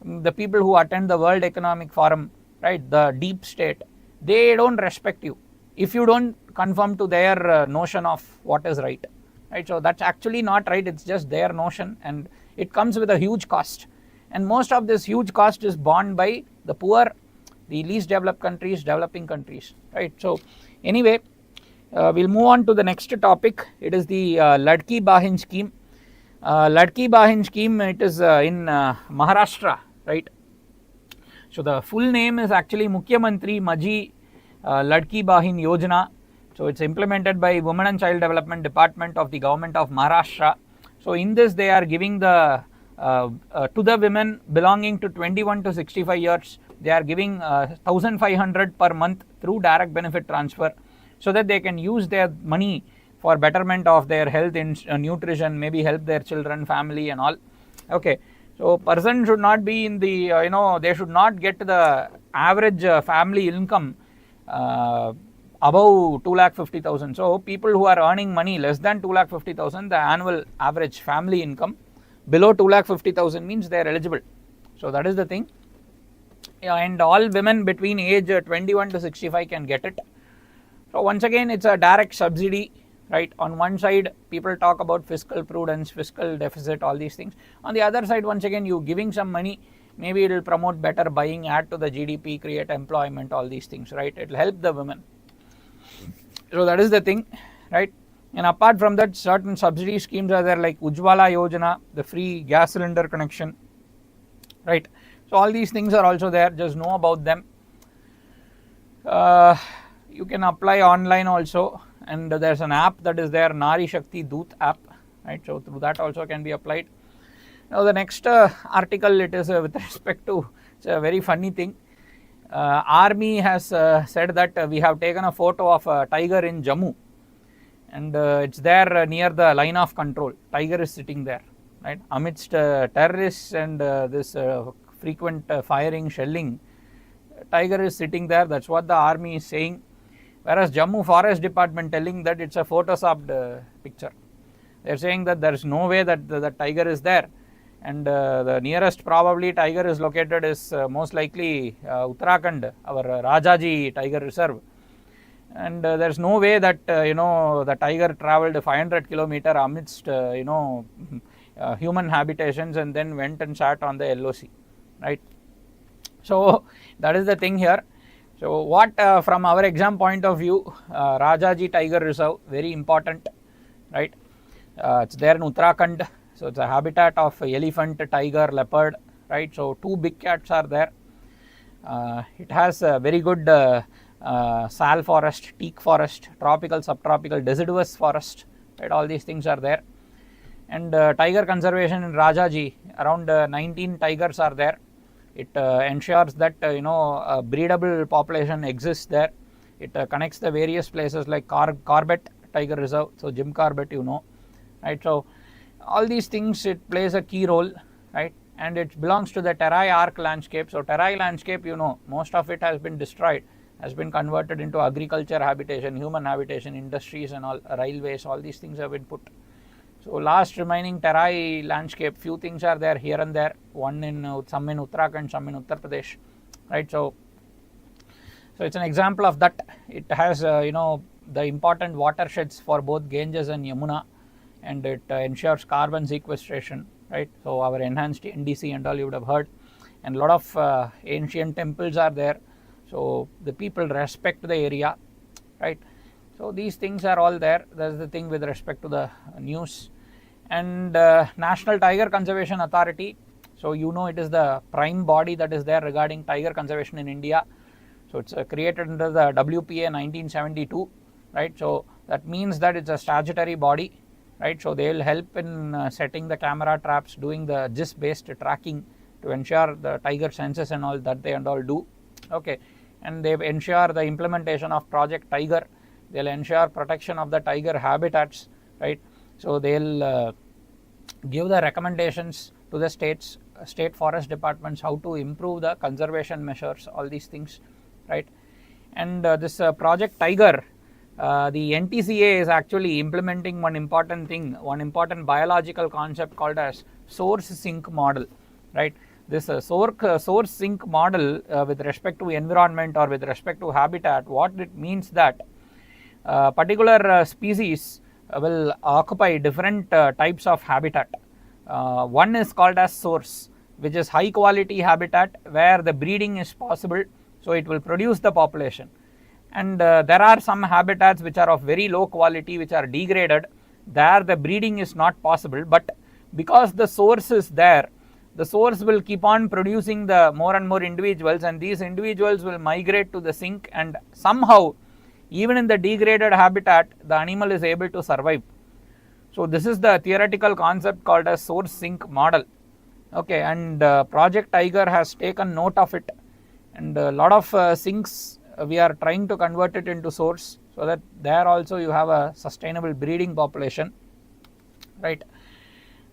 the people who attend the World Economic Forum, right, the deep state, they don't respect you if you don't conform to their notion of what is right, right. So that's actually not right, it's just their notion, and it comes with a huge cost, and most of this huge cost is borne by the poor, the least developed countries, developing countries, right. So anyway, we'll move on to the next topic. It is the Ladki Bahin scheme. Ladki Bahin scheme, it is in Maharashtra, right. So the full name is actually Mukhyamantri Maji Ladki Bahin Yojana. So it's implemented by Women and Child Development Department of the Government of Maharashtra. So in this they are giving the to the women belonging to 21 to 65 years, they are giving 1,500 per month through direct benefit transfer, so that they can use their money for betterment of their health in nutrition, maybe help their children, family and all. Okay, so person should not be in the they should not get the average family income above 2,50,000. So people who are earning money less than 2,50,000, the annual average family income below 2,50,000 means they are eligible. So that is the thing. And all women between age 21 to 65 can get it. So once again, it's a direct subsidy, right? On one side, people talk about fiscal prudence, fiscal deficit, all these things. On the other side, once again, you giving some money, maybe it will promote better buying, add to the GDP, create employment, all these things, right? It will help the women. So that is the thing, right? And apart from that, certain subsidy schemes are there, like Ujjwala Yojana, the free gas cylinder connection, right? So all these things are also there, just know about them. You can apply online also, and there's an app that is there, Nari Shakti Doot app, right? So through that also can be applied. Now the next article, it is with respect to, it's a very funny thing. Army has said that we have taken a photo of a tiger in Jammu, and it's there near the line of control. Tiger is sitting there, right? Amidst terrorists and this frequent firing, shelling, tiger is sitting there. That's what the army is saying. Whereas Jammu Forest Department telling that it's a photoshopped picture. They're saying that there's no way that the tiger is there. And the nearest probably tiger is located is most likely Uttarakhand, our Rajaji Tiger Reserve. And there's no way that the tiger traveled 500 kilometer amidst human habitations and then went and sat on the LOC, right? So that is the thing here. So what from our exam point of view, Rajaji Tiger Reserve, very important, right? It's there in Uttarakhand. So it's a habitat of elephant, tiger, leopard, right? So two big cats are there. It has a very good sal forest, teak forest, tropical, subtropical, deciduous forest, right? All these things are there. And tiger conservation in Rajaji, around 19 tigers are there. It ensures that a breedable population exists there. It connects the various places like Corbett Tiger Reserve, so Jim Corbett, right? So all these things, it plays a key role, right? And it belongs to the Terai Arc landscape. So Terai landscape, most of it has been destroyed, has been converted into agriculture habitation, human habitation, industries and all, railways, all these things have been put. So last remaining Terai landscape, few things are there here and there, some in Uttarakhand, some in Uttar Pradesh, right? So it's an example of that. It has the important watersheds for both Ganges and Yamuna, and it ensures carbon sequestration, right? So our enhanced NDC and all you would have heard, and a lot of ancient temples are there. So the people respect the area, right? So these things are all there. That's the thing with respect to the news. And National Tiger Conservation Authority. So it is the prime body that is there regarding tiger conservation in India. So it's created under the WPA 1972, right? So that means that it's a statutory body, right? So they will help in setting the camera traps, doing the GIS based tracking to ensure the tiger census and all that they and all do. Okay, and they ensure the implementation of Project Tiger. They'll ensure protection of the tiger habitats, right? So they'll give the recommendations to the state forest departments how to improve the conservation measures, all these things, right? And this Project Tiger, the NTCA is actually implementing one important thing, one important biological concept called as source sink model, right? This source sink model with respect to environment or with respect to habitat, what it means that particular species will occupy different types of habitat. One is called as source, which is high quality habitat where the breeding is possible, so it will produce the population. And there are some habitats which are of very low quality, which are degraded, there the breeding is not possible, but because the source is there, the source will keep on producing the more and more individuals, and these individuals will migrate to the sink, and somehow even in the degraded habitat the animal is able to survive. So this is the theoretical concept called as source sink model, okay, and Project Tiger has taken note of it, and a lot of sinks we are trying to convert it into source, so that there also you have a sustainable breeding population, right.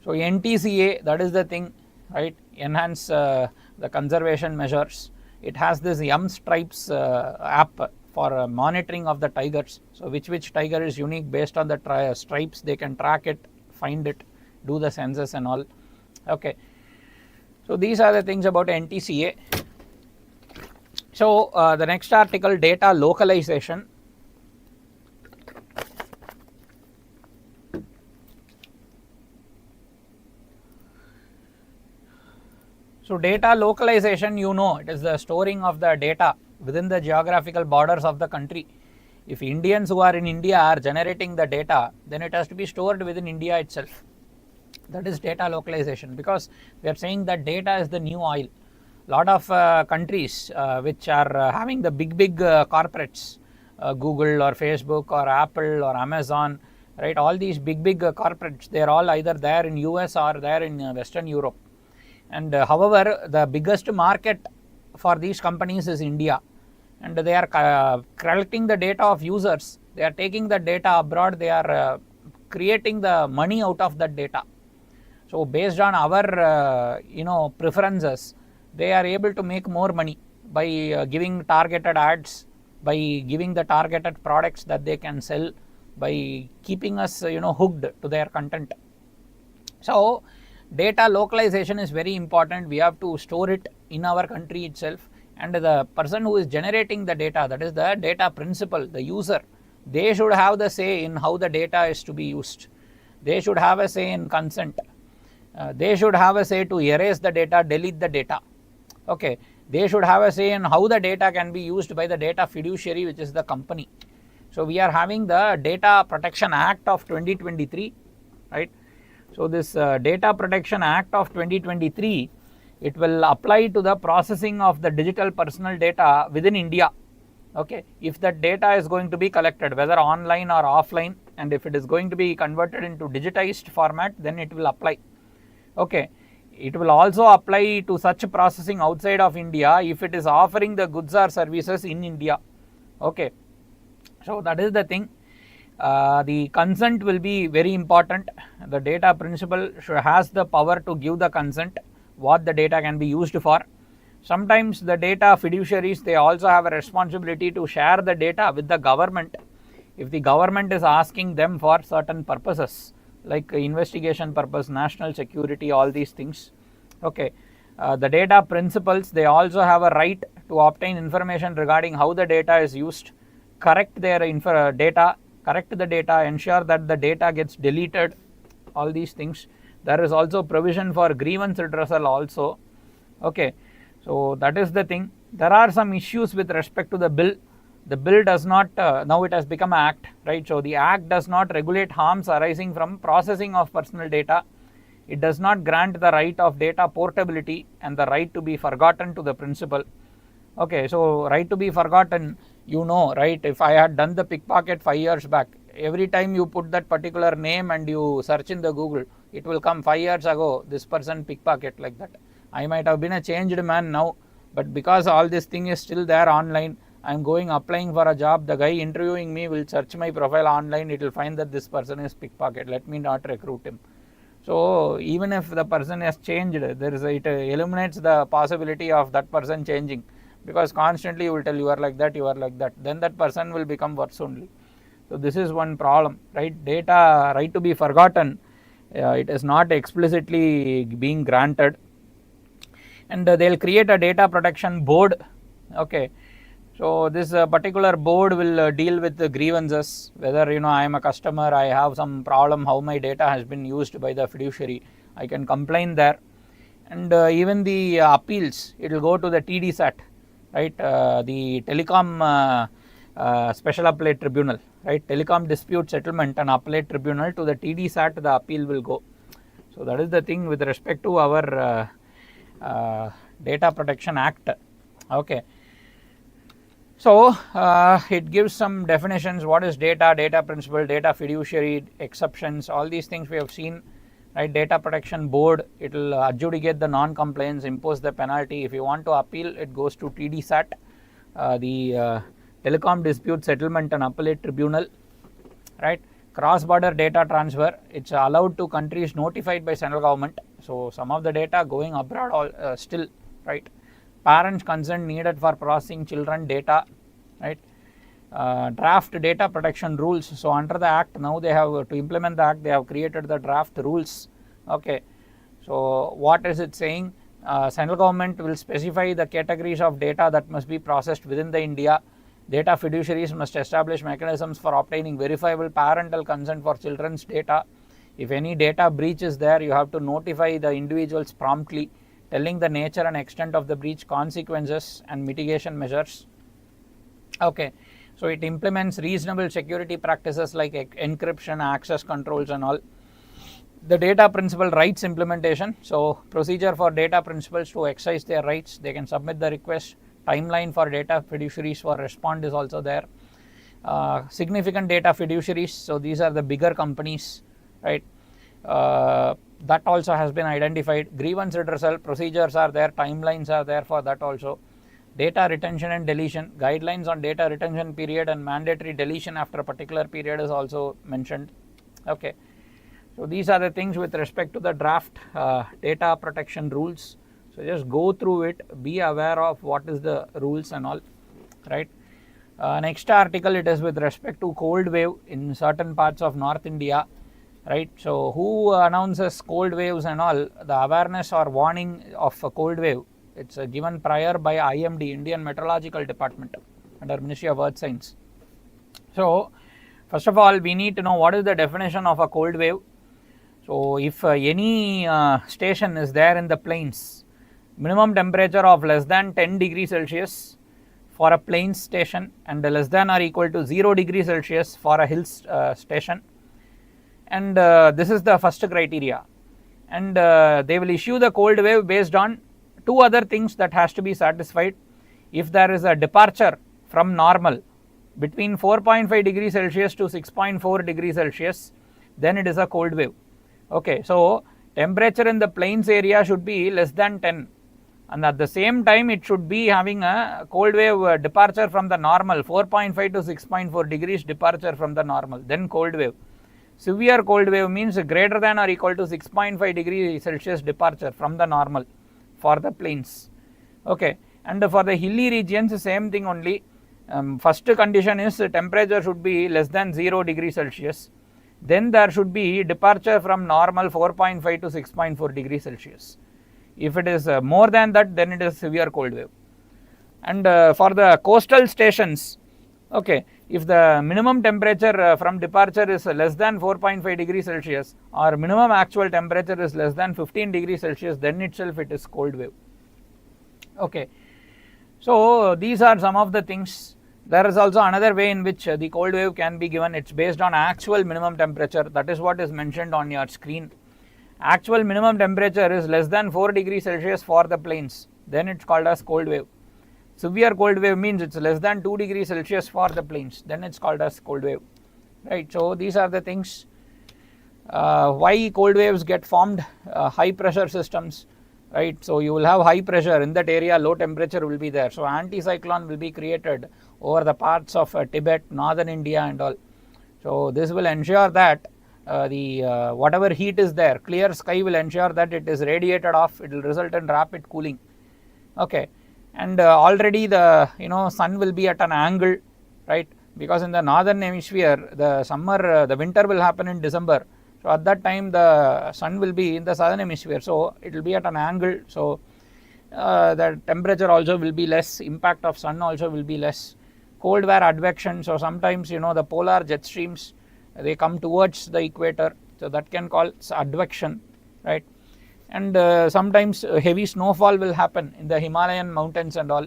So NTCA, that is the thing, right, enhance the conservation measures. It has this Stripes app for monitoring of the tigers. So which tiger is unique, based on the stripes they can track it, find it, do the census and all, okay. So these are the things about NTCA. So the next article, data localization. So data localization, you know, it is the storing of the data within the geographical borders of the country. If Indians who are in India are generating the data, then it has to be stored within India itself. That is data localization, because we are saying that data is the new oil. Lot of countries which are having the big corporates, Google or Facebook or Apple or Amazon, right, all these big corporates, they are all either there in US or there in Western Europe. And however, the biggest market for these companies is India, and they are collecting the data of users, they are taking the data abroad, they are creating the money out of that data. So based on our preferences, they are able to make more money by giving targeted ads, by giving the targeted products that they can sell, by keeping us hooked to their content. So data localization is very important. We have to store it in our country itself, and the person who is generating the data, that is the data principal, the user, they should have the say in how the data is to be used. They should have a say in consent. They should have a say to erase the data, delete the data. Okay, they should have a say in how the data can be used by the data fiduciary, which is the company. So we are having the Data Protection Act of 2023, right. So this Data Protection Act of 2023, it will apply to the processing of the digital personal data within India. Okay, if that data is going to be collected, whether online or offline, and if it is going to be converted into digitized format, then it will apply. Okay, it will also apply to such processing outside of India if it is offering the goods or services in India. Okay, so that is the thing. The consent will be very important. The data principal has the power to give the consent, what the data can be used for. Sometimes the data fiduciaries, they also have a responsibility to share the data with the government if the government is asking them for certain purposes, like investigation purpose, national security, all these things. Okay, the data principals, they also have a right to obtain information regarding how the data is used, correct their data, correct the data, ensure that the data gets deleted, all these things. There is also provision for grievance redressal also. Okay, so that is the thing. There are some issues with respect to the bill. The bill does not, now it has become an act, right. So the act does not regulate harms arising from processing of personal data. It does not grant the right of data portability and the right to be forgotten to the principal. Okay, so right to be forgotten, right, if I had done the pickpocket 5 years back, every time you put that particular name and you search in the Google, it will come 5 years ago, this person pickpocket, like that. I might have been a changed man now, but because all this thing is still there online, I am applying for a job, the guy interviewing me will search my profile online, it will find that this person is pickpocket, let me not recruit him. So even if the person has changed, it eliminates the possibility of that person changing, because constantly you will tell you are like that, you are like that, then that person will become worse only. So this is one problem, right. Data right to be forgotten, it is not explicitly being granted, and they will create a data protection board. Okay, so this particular board will deal with the grievances, whether I am a customer, I have some problem how my data has been used by the fiduciary, I can complain there. And even the appeals, it will go to the TDSAT, right, the Telecom Special Appellate Tribunal, right, Telecom Dispute Settlement and Appellate Tribunal, to the TDSAT the appeal will go. So that is the thing with respect to our Data Protection Act. Okay, so it gives some definitions, what is data, data principal, data fiduciary, exceptions, all these things we have seen, right? Data Protection Board, it will adjudicate the non-compliance, impose the penalty. If you want to appeal, it goes to TDSAT, the Telecom Dispute Settlement and Appellate Tribunal, right? Cross-border data transfer, it's allowed to countries notified by central government. So some of the data going abroad all, still, right? Parents' consent needed for processing children data, right? Draft data protection rules. So under the act, now they have to implement the act, they have created the draft rules. Okay, so what is it saying? Central government will specify the categories of data that must be processed within the India. Data fiduciaries must establish mechanisms for obtaining verifiable parental consent for children's data. If any data breach is there, you have to notify the individuals promptly, telling the nature and extent of the breach, consequences and mitigation measures. Okay, so it implements reasonable security practices like encryption, access controls and all. The data principal rights implementation. So procedure for data principals to exercise their rights, they can submit the request. Timeline for data fiduciaries for respond is also there. Significant data fiduciaries, so these are the bigger companies, right? That also has been identified. Grievance redressal procedures are there, timelines are there for that also. Data retention and deletion, guidelines on data retention period and mandatory deletion after a particular period is also mentioned. Okay, so these are the things with respect to the draft data protection rules. So just go through it, be aware of what is the rules and all, right? Next article, it is with respect to cold wave in certain parts of North India, right? So who announces cold waves and all? The awareness or warning of a cold wave, it's given prior by IMD, Indian Meteorological Department, under Ministry of Earth Science. So first of all, we need to know what is the definition of a cold wave. So if any station is there in the plains, minimum temperature of less than 10 degrees Celsius for a plains station and less than or equal to 0 degrees Celsius for a hill station, and this is the first criteria, and they will issue the cold wave based on two other things that has to be satisfied. If there is a departure from normal between 4.5 degrees Celsius to 6.4 degrees Celsius, then it is a cold wave. Okay, so temperature in the plains area should be less than 10, and at the same time it should be having a cold wave departure from the normal 4.5 to 6.4 degrees departure from the normal, then cold wave. Severe cold wave means greater than or equal to 6.5 degrees Celsius departure from the normal for the plains. Okay, and for the hilly regions, same thing only. First condition is temperature should be less than 0 degrees Celsius, then there should be departure from normal 4.5 to 6.4 degrees Celsius. If it is more than that, then it is severe cold wave. And for the coastal stations, okay, if the minimum temperature from departure is less than 4.5 degrees Celsius or minimum actual temperature is less than 15 degrees Celsius, then itself it is cold wave. Okay, so these are some of the things. There is also another way in which the cold wave can be given. It's based on actual minimum temperature. That is what is mentioned on your screen. Actual minimum temperature is less than 4 degrees Celsius for the plains, then it's called as cold wave. Severe cold wave means it's less than 2 degrees Celsius for the plains, then it's called as cold wave, right? So these are the things. Why cold waves get formed? High pressure systems, right? So you will have high pressure in that area, low temperature will be there. So anticyclone will be created over the parts of Tibet, northern India and all. So this will ensure that whatever heat is there, clear sky will ensure that it is radiated off. It will result in rapid cooling. Okay, and already the sun will be at an angle, right? Because in the northern hemisphere, the summer, the winter will happen in December. So at that time, the sun will be in the southern hemisphere. So it will be at an angle. So the temperature also will be less. Impact of sun also will be less. Cold wear advection. So sometimes the polar jet streams, they come towards the equator, so that can cause advection, right? And sometimes heavy snowfall will happen in the Himalayan mountains and all,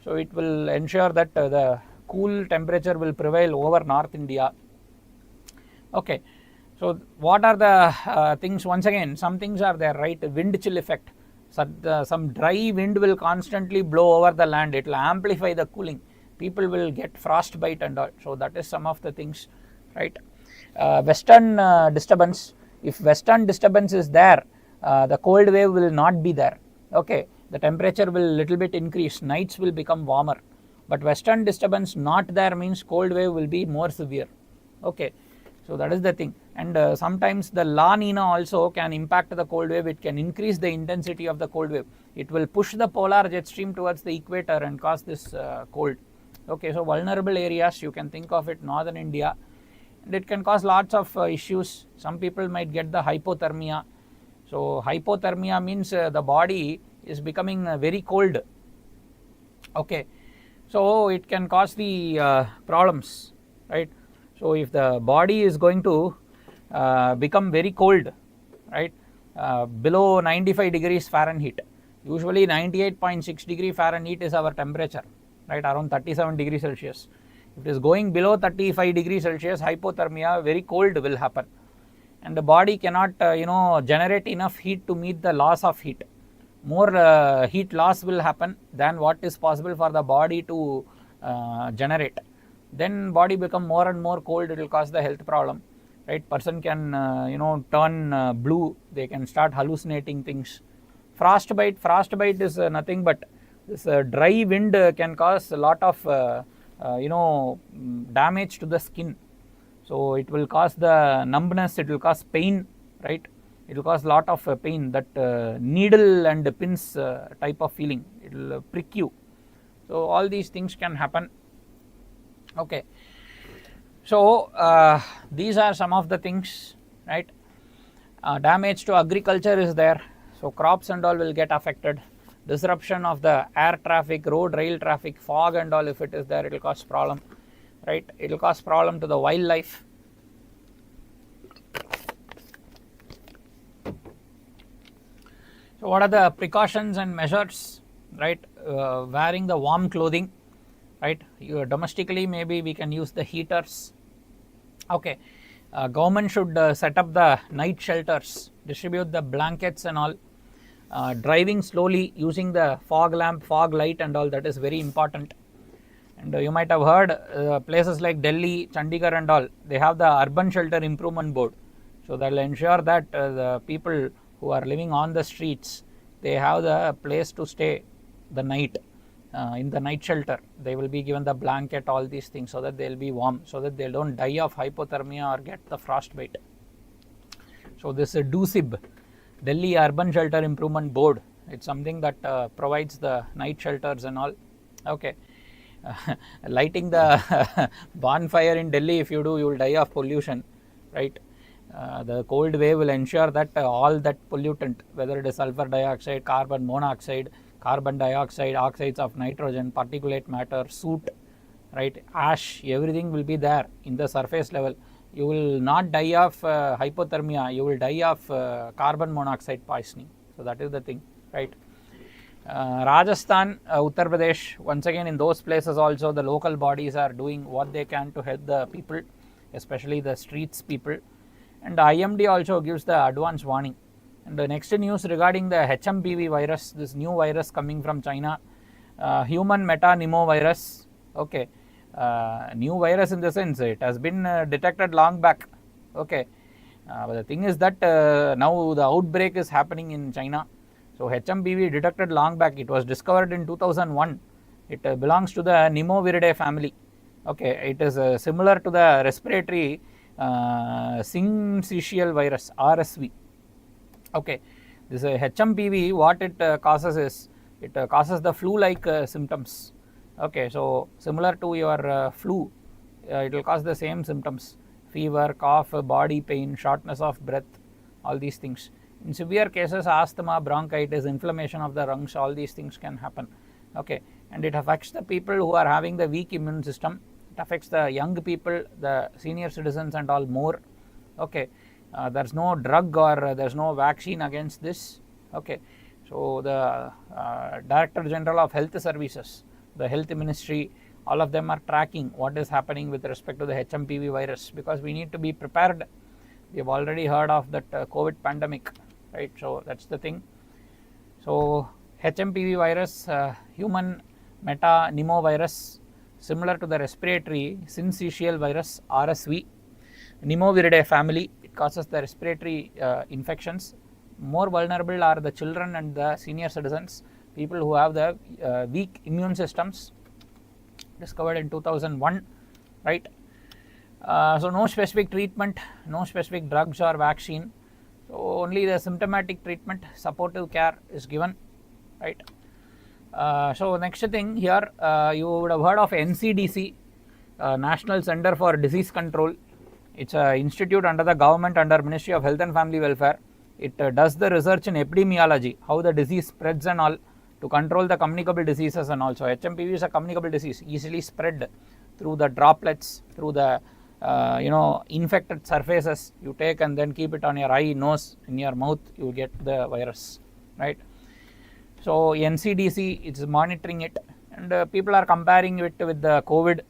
so it will ensure that the cool temperature will prevail over North India. Okay, so what are the things? Once again, some things are there, right? Wind chill effect. Some dry wind will constantly blow over the land, it will amplify the cooling, people will get frostbite and all, so that is some of the things, right? Western disturbance, If western disturbance is there, the cold wave will not be there. Okay, the temperature will little bit increase, nights will become warmer, but western disturbance not there means cold wave will be more severe. Okay, so that is the thing. And sometimes the La Nina also can impact the cold wave. It can increase the intensity of the cold wave. It will push the polar jet stream towards the equator and cause this cold. Okay, so vulnerable areas, you can think of it northern India, and it can cause lots of issues. Some people might get the hypothermia. So hypothermia means the body is becoming very cold. Okay, so it can cause the problems, right? So if the body is going to become very cold, right, below 95 degrees Fahrenheit, usually 98.6 degree Fahrenheit is our temperature, right, around 37 degrees Celsius. If it is going below 35 degrees Celsius, hypothermia, very cold will happen, and the body cannot generate enough heat to meet the loss of heat. More heat loss will happen than what is possible for the body to generate. Then body become more and more cold, it will cause the health problem, right? Person can turn blue, they can start hallucinating things. Frostbite is nothing but this dry wind can cause a lot of damage to the skin. So it will cause the numbness, it will cause pain, right? It will cause a lot of pain, that needle and pins type of feeling, it will prick you. So all these things can happen. Okay, so these are some of the things, right? Damage to agriculture is there, so crops and all will get affected. Disruption of the air traffic, road, rail traffic, fog and all, if it is there, it will cause problem, right? It will cause problem to the wildlife. So what are the precautions and measures, right? Wearing the warm clothing, right? Domestically maybe we can use the heaters. Okay, government should set up the night shelters, distribute the blankets and all. Driving slowly, using the fog lamp, fog light and all, that is very important. And you might have heard places like Delhi, Chandigarh and all, they have the urban shelter improvement board. So that will ensure that the people who are living on the streets, they have the place to stay the night. In the night shelter, they will be given the blanket, all these things, so that they will be warm, so that they don't die of hypothermia or get the frostbite. So this DUSIB, Delhi Urban Shelter Improvement Board, it's something that provides the night shelters and all. Okay, lighting the bonfire in Delhi, if you do, you will die of pollution, right? The cold wave will ensure that all that pollutant, whether it is sulfur dioxide, carbon monoxide, carbon dioxide, oxides of nitrogen, particulate matter, soot, right, ash, everything will be there in the surface level. You will not die of hypothermia, you will die of carbon monoxide poisoning. So that is the thing, right? Rajasthan, Uttar Pradesh, once again in those places also the local bodies are doing what they can to help the people, especially the streets people. And IMD also gives the advance warning. And the next news regarding the HMPV virus, this new virus coming from China, human metapneumovirus. Okay, new virus in the sense it has been detected long back. Okay, but the thing is that now the outbreak is happening in China. So HMPV detected long back, it was discovered in 2001. It belongs to the Pneumoviridae family. Okay, it is similar to the respiratory syncytial virus, RSV. Okay, this HMPV, what it causes is, it causes the flu-like symptoms. Okay, so similar to your flu, it will cause the same symptoms: fever, cough, body pain, shortness of breath, all these things. In severe cases, asthma, bronchitis, inflammation of the lungs, all these things can happen. Okay, and it affects the people who are having the weak immune system. It affects the young people, the senior citizens and all more. Okay, there is no drug or there is no vaccine against this. Okay, so the Director General of Health Services, the Health Ministry, all of them are tracking what is happening with respect to the HMPV virus, because we need to be prepared. We have already heard of that COVID pandemic, right? So that's the thing. So HMPV virus, human metapneumovirus, similar to the respiratory syncytial virus, RSV, Pneumoviridae family. It causes the respiratory infections. More vulnerable are the children and the senior citizens, people who have the weak immune systems, discovered in 2001, right. So no specific treatment, no specific drugs or vaccine, so only the symptomatic treatment, supportive care is given, right. So next thing here, you would have heard of NCDC, National Center for Disease Control. It's an institute under the government under Ministry of Health and Family Welfare. It does the research in epidemiology, how the disease spreads and all, to control the communicable diseases and also. HMPV is a communicable disease, easily spread through the droplets, through the infected surfaces you take and then keep it on your eye, nose, in your mouth, you get the virus, right. So NCDC is monitoring it, and people are comparing it with the COVID.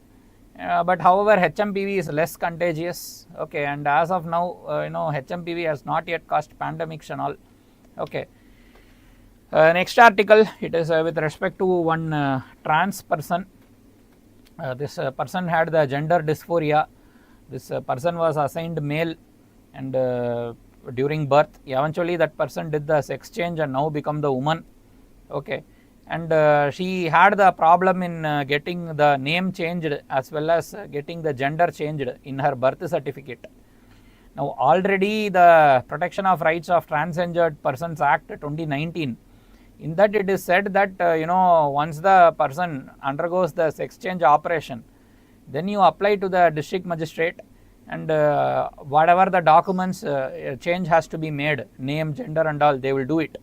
But however, HMPV is less contagious, okay, and as of now, HMPV has not yet caused pandemics and all, okay. Next article, it is with respect to one trans person. This person had the gender dysphoria. This person was assigned male, and during birth, eventually that person did the sex change and now become the woman, okay. And she had the problem in getting the name changed as well as getting the gender changed in her birth certificate. Now already the Protection of Rights of Transgendered Persons Act 2019, in that it is said that once the person undergoes the sex change operation, then you apply to the district magistrate, and whatever the documents change has to be made, name, gender and all, they will do it.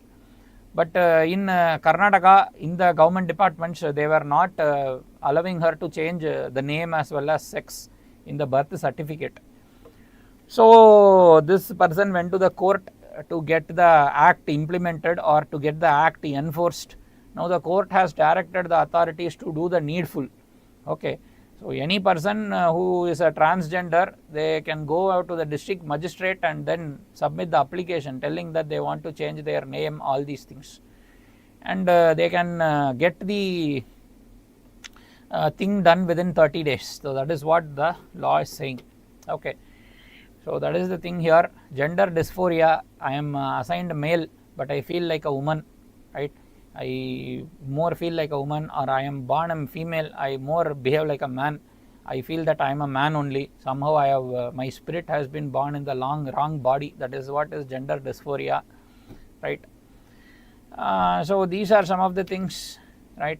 But in Karnataka, in the government departments, they were not allowing her to change the name as well as sex in the birth certificate. So this person went to the court to get the act implemented or to get the act enforced. Now the court has directed the authorities to do the needful, okay. So any person who is a transgender, they can go out to the district magistrate and then submit the application telling that they want to change their name, all these things, and they can get the thing done within 30 days. So that is what the law is saying, okay. So that is the thing here. Gender dysphoria, I am assigned male but I feel like a woman, right. I more feel like a woman, or I am born a female, I more behave like a man. I feel that I am a man only. Somehow I have my spirit has been born in the wrong body. That is what is gender dysphoria, right. So these are some of the things, right.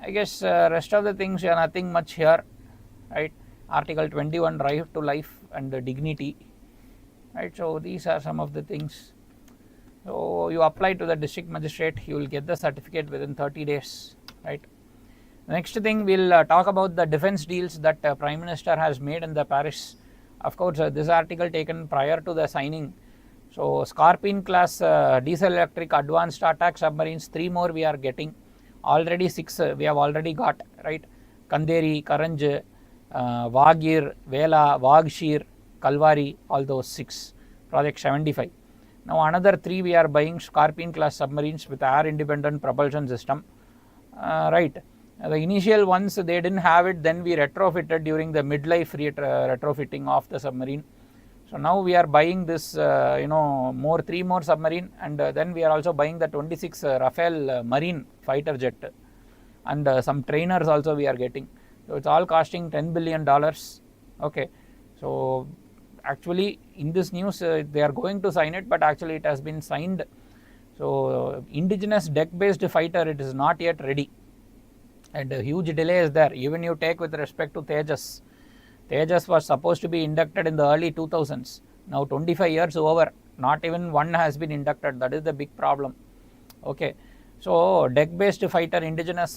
I guess rest of the things are nothing much here, right. Article 21, right to life and dignity, right. So these are some of the things. So you apply to the district magistrate, you will get the certificate within 30 days, right. Next thing, we will talk about the defense deals that Prime Minister has made in the Paris. Of course, this article taken prior to the signing. So Scorpion class diesel electric advanced attack submarines, 3 more we are getting. Already 6 we have already got, right. Kanderi, Karanj, Vagir, Vela, Vagshir, Kalvari, all those 6, project 75. Now another 3 we are buying Scorpion class submarines with air independent propulsion system, right. The initial ones they didn't have it, then we retrofitted during the midlife retrofitting of the submarine. So now we are buying this 3 more submarine, and then we are also buying the 26 Rafale marine fighter jet, and some trainers also we are getting. So it's all costing $10 billion, okay. So actually in this news they are going to sign it, but actually it has been signed. So indigenous deck based fighter, it is not yet ready, and a huge delay is there. Even you take with respect to Tejas, Tejas was supposed to be inducted in the early 2000s, now 25 years over, not even one has been inducted. That is the big problem, okay. So deck based fighter indigenous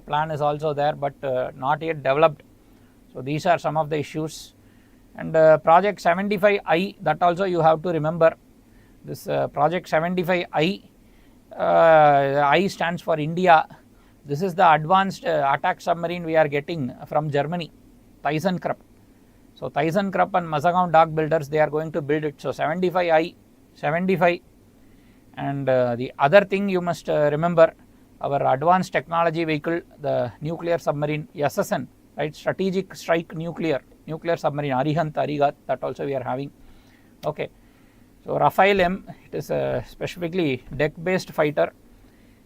plan is also there, but not yet developed. So these are some of the issues. And project 75I, that also you have to remember. This project 75I, I stands for India. This is the advanced attack submarine we are getting from Germany, ThyssenKrupp. So ThyssenKrupp and Mazagon Dock Builders, they are going to build it. So 75I, 75. And the other thing you must remember, our advanced technology vehicle, the nuclear submarine SSN, right, strategic strike nuclear submarine, Arihant, Arigat, that also we are having. Okay. So Rafale M, it is a specifically deck based fighter,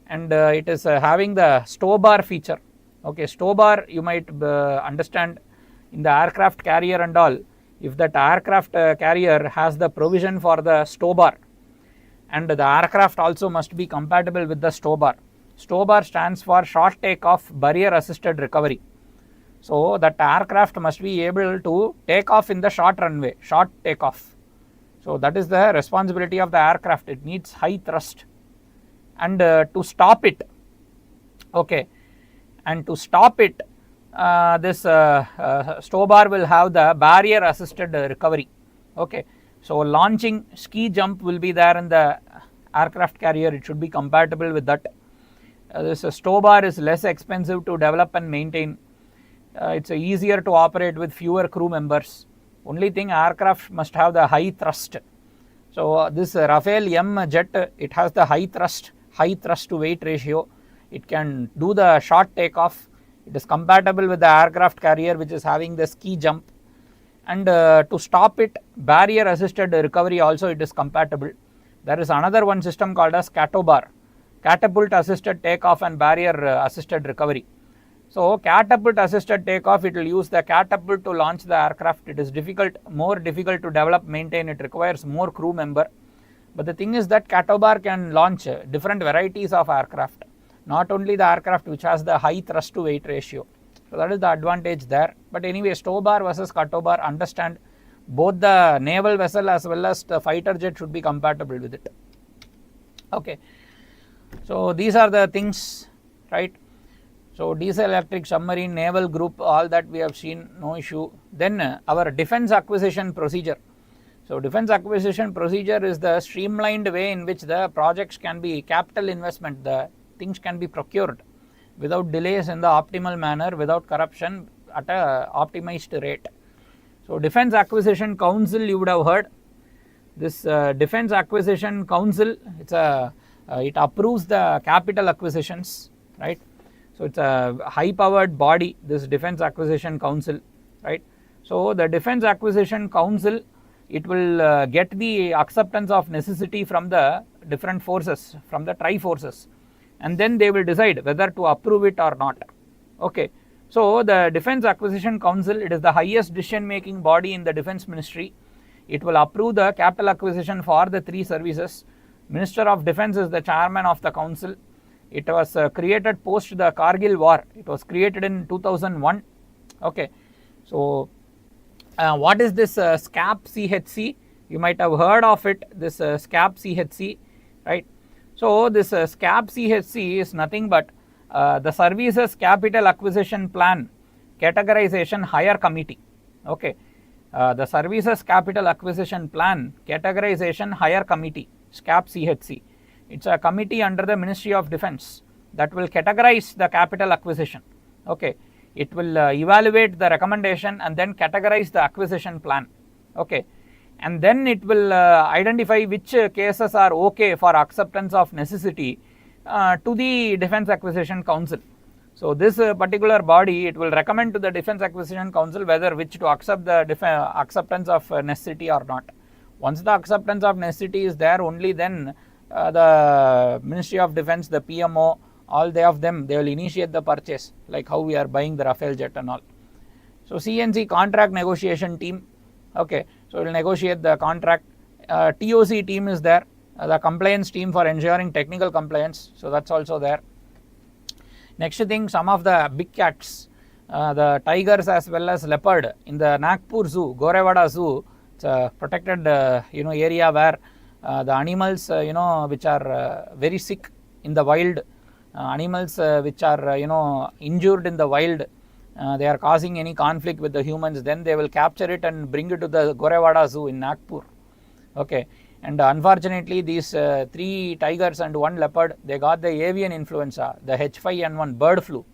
and it is having the stow bar feature. Okay, stow bar you might understand in the aircraft carrier and all, if that aircraft carrier has the provision for the stow bar, and the aircraft also must be compatible with the stow bar. Stow bar stands for short takeoff barrier assisted recovery. So that aircraft must be able to take off in the short runway, short takeoff. So that is the responsibility of the aircraft. It needs high thrust, and to stop it, okay, and to stop it, this stow bar will have the barrier assisted recovery. Okay, so launching ski jump will be there in the aircraft carrier. It should be compatible with that. This stow bar is less expensive to develop and maintain. It's easier to operate with fewer crew members. Only thing, aircraft must have the high thrust. So this Rafale M jet, it has the high thrust to weight ratio. It can do the short takeoff. It is compatible with the aircraft carrier which is having the ski jump, and to stop it, barrier assisted recovery also it is compatible. There is another one system called as CATOBAR, catapult assisted takeoff and barrier assisted recovery. So catapult assisted takeoff, it will use the catapult to launch the aircraft. It is more difficult to develop, maintain. It requires more crew member. But the thing is that CATOBAR can launch different varieties of aircraft, not only the aircraft which has the high thrust to weight ratio. So that is the advantage there. But anyway, stow bar versus CATOBAR, understand both the naval vessel as well as the fighter jet should be compatible with it. Okay. So these are the things, right? So diesel electric submarine, naval group, all that we have seen, no issue. Then our defense acquisition procedure. So defense acquisition procedure is the streamlined way in which the projects can be capital investment, the things can be procured without delays in the optimal manner, without corruption, at a optimized rate. So Defense Acquisition Council, you would have heard. This Defense Acquisition Council, it approves the capital acquisitions, right? So it's a high powered body, this Defense Acquisition Council, right? So the Defense Acquisition Council, it will get the acceptance of necessity from the different forces, from the tri-forces, and then they will decide whether to approve it or not. Okay, so the Defense Acquisition Council, it is the highest decision making body in the Defense Ministry. It will approve the capital acquisition for the three services. Minister of Defense is the chairman of the council. It was created post the Kargil war. It was created in 2001. Okay, so what is this SCAP CHC? You might have heard of it, this SCAP CHC, right? So this SCAP CHC is nothing but the Services Capital Acquisition Plan Categorization Higher Committee. Okay, the Services Capital Acquisition Plan Categorization Higher Committee, SCAP CHC. It's a committee under the Ministry of Defense that will categorize the capital acquisition. Okay, it will evaluate the recommendation and then categorize the acquisition plan. Okay, and then it will identify which cases are okay for acceptance of necessity to the Defense Acquisition Council. So this particular body, it will recommend to the Defense Acquisition Council whether which to accept the acceptance of necessity or not. Once the acceptance of necessity is there, only then the Ministry of Defense, the PMO, all they of them, they will initiate the purchase, like how we are buying the Rafale jet and all. So CNC contract negotiation team, okay, so it will negotiate the contract. TOC team is there, the compliance team for ensuring technical compliance, so that's also there. Next thing, some of the big cats, the tigers as well as leopard in the Nagpur Zoo, Gorewada Zoo, it's a protected area where the animals which are very sick in the wild, animals which are injured in the wild, they are causing any conflict with the humans, then they will capture it and bring it to the Gorewada Zoo in Nagpur. Okay, and unfortunately these 3 tigers and 1 leopard, they got the avian influenza, the H5N1 bird flu.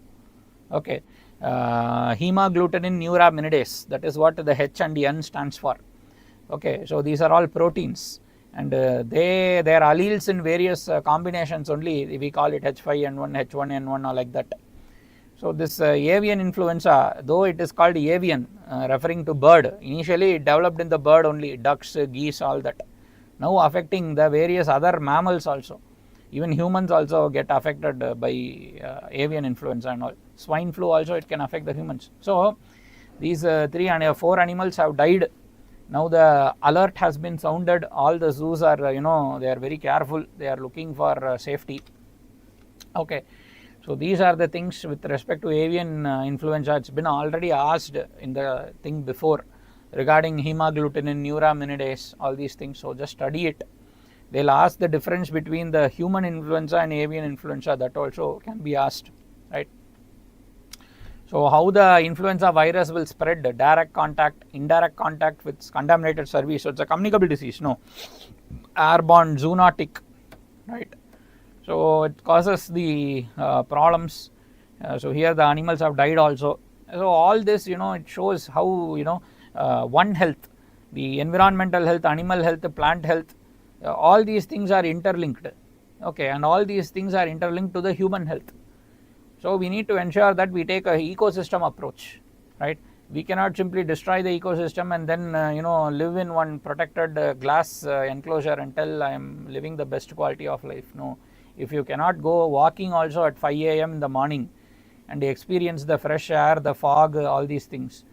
Okay, hemagglutinin neuraminidase, that is what the H and N stands for. Okay, so these are all proteins, and their alleles in various combinations only, we call it H5N1, H1N1 or like that. So this avian influenza, though it is called avian, referring to bird. Initially it developed in the bird only, ducks, geese, all that. Now affecting the various other mammals also. Even humans also get affected by avian influenza and all. Swine flu also, it can affect the humans. So these 4 animals have died. Now the alert has been sounded. All the zoos are, they are very careful. They are looking for safety. Okay. So these are the things with respect to avian influenza. It's been already asked in the thing before regarding hemagglutinin, neuraminidase, all these things. So just study it. They'll ask the difference between the human influenza and avian influenza. That also can be asked, right? So how the influenza virus will spread? Direct contact, indirect contact with contaminated service. So it's a communicable disease, no? Airborne, zoonotic, right? So it causes the problems. So here the animals have died also. So all this, it shows how, one health, the environmental health, animal health, plant health, all these things are interlinked. Okay, and all these things are interlinked to the human health. So we need to ensure that we take a ecosystem approach, right? We cannot simply destroy the ecosystem and then live in one protected glass enclosure and tell I am living the best quality of life. No, if you cannot go walking also at 5 a.m. in the morning and experience the fresh air, the fog, all these things,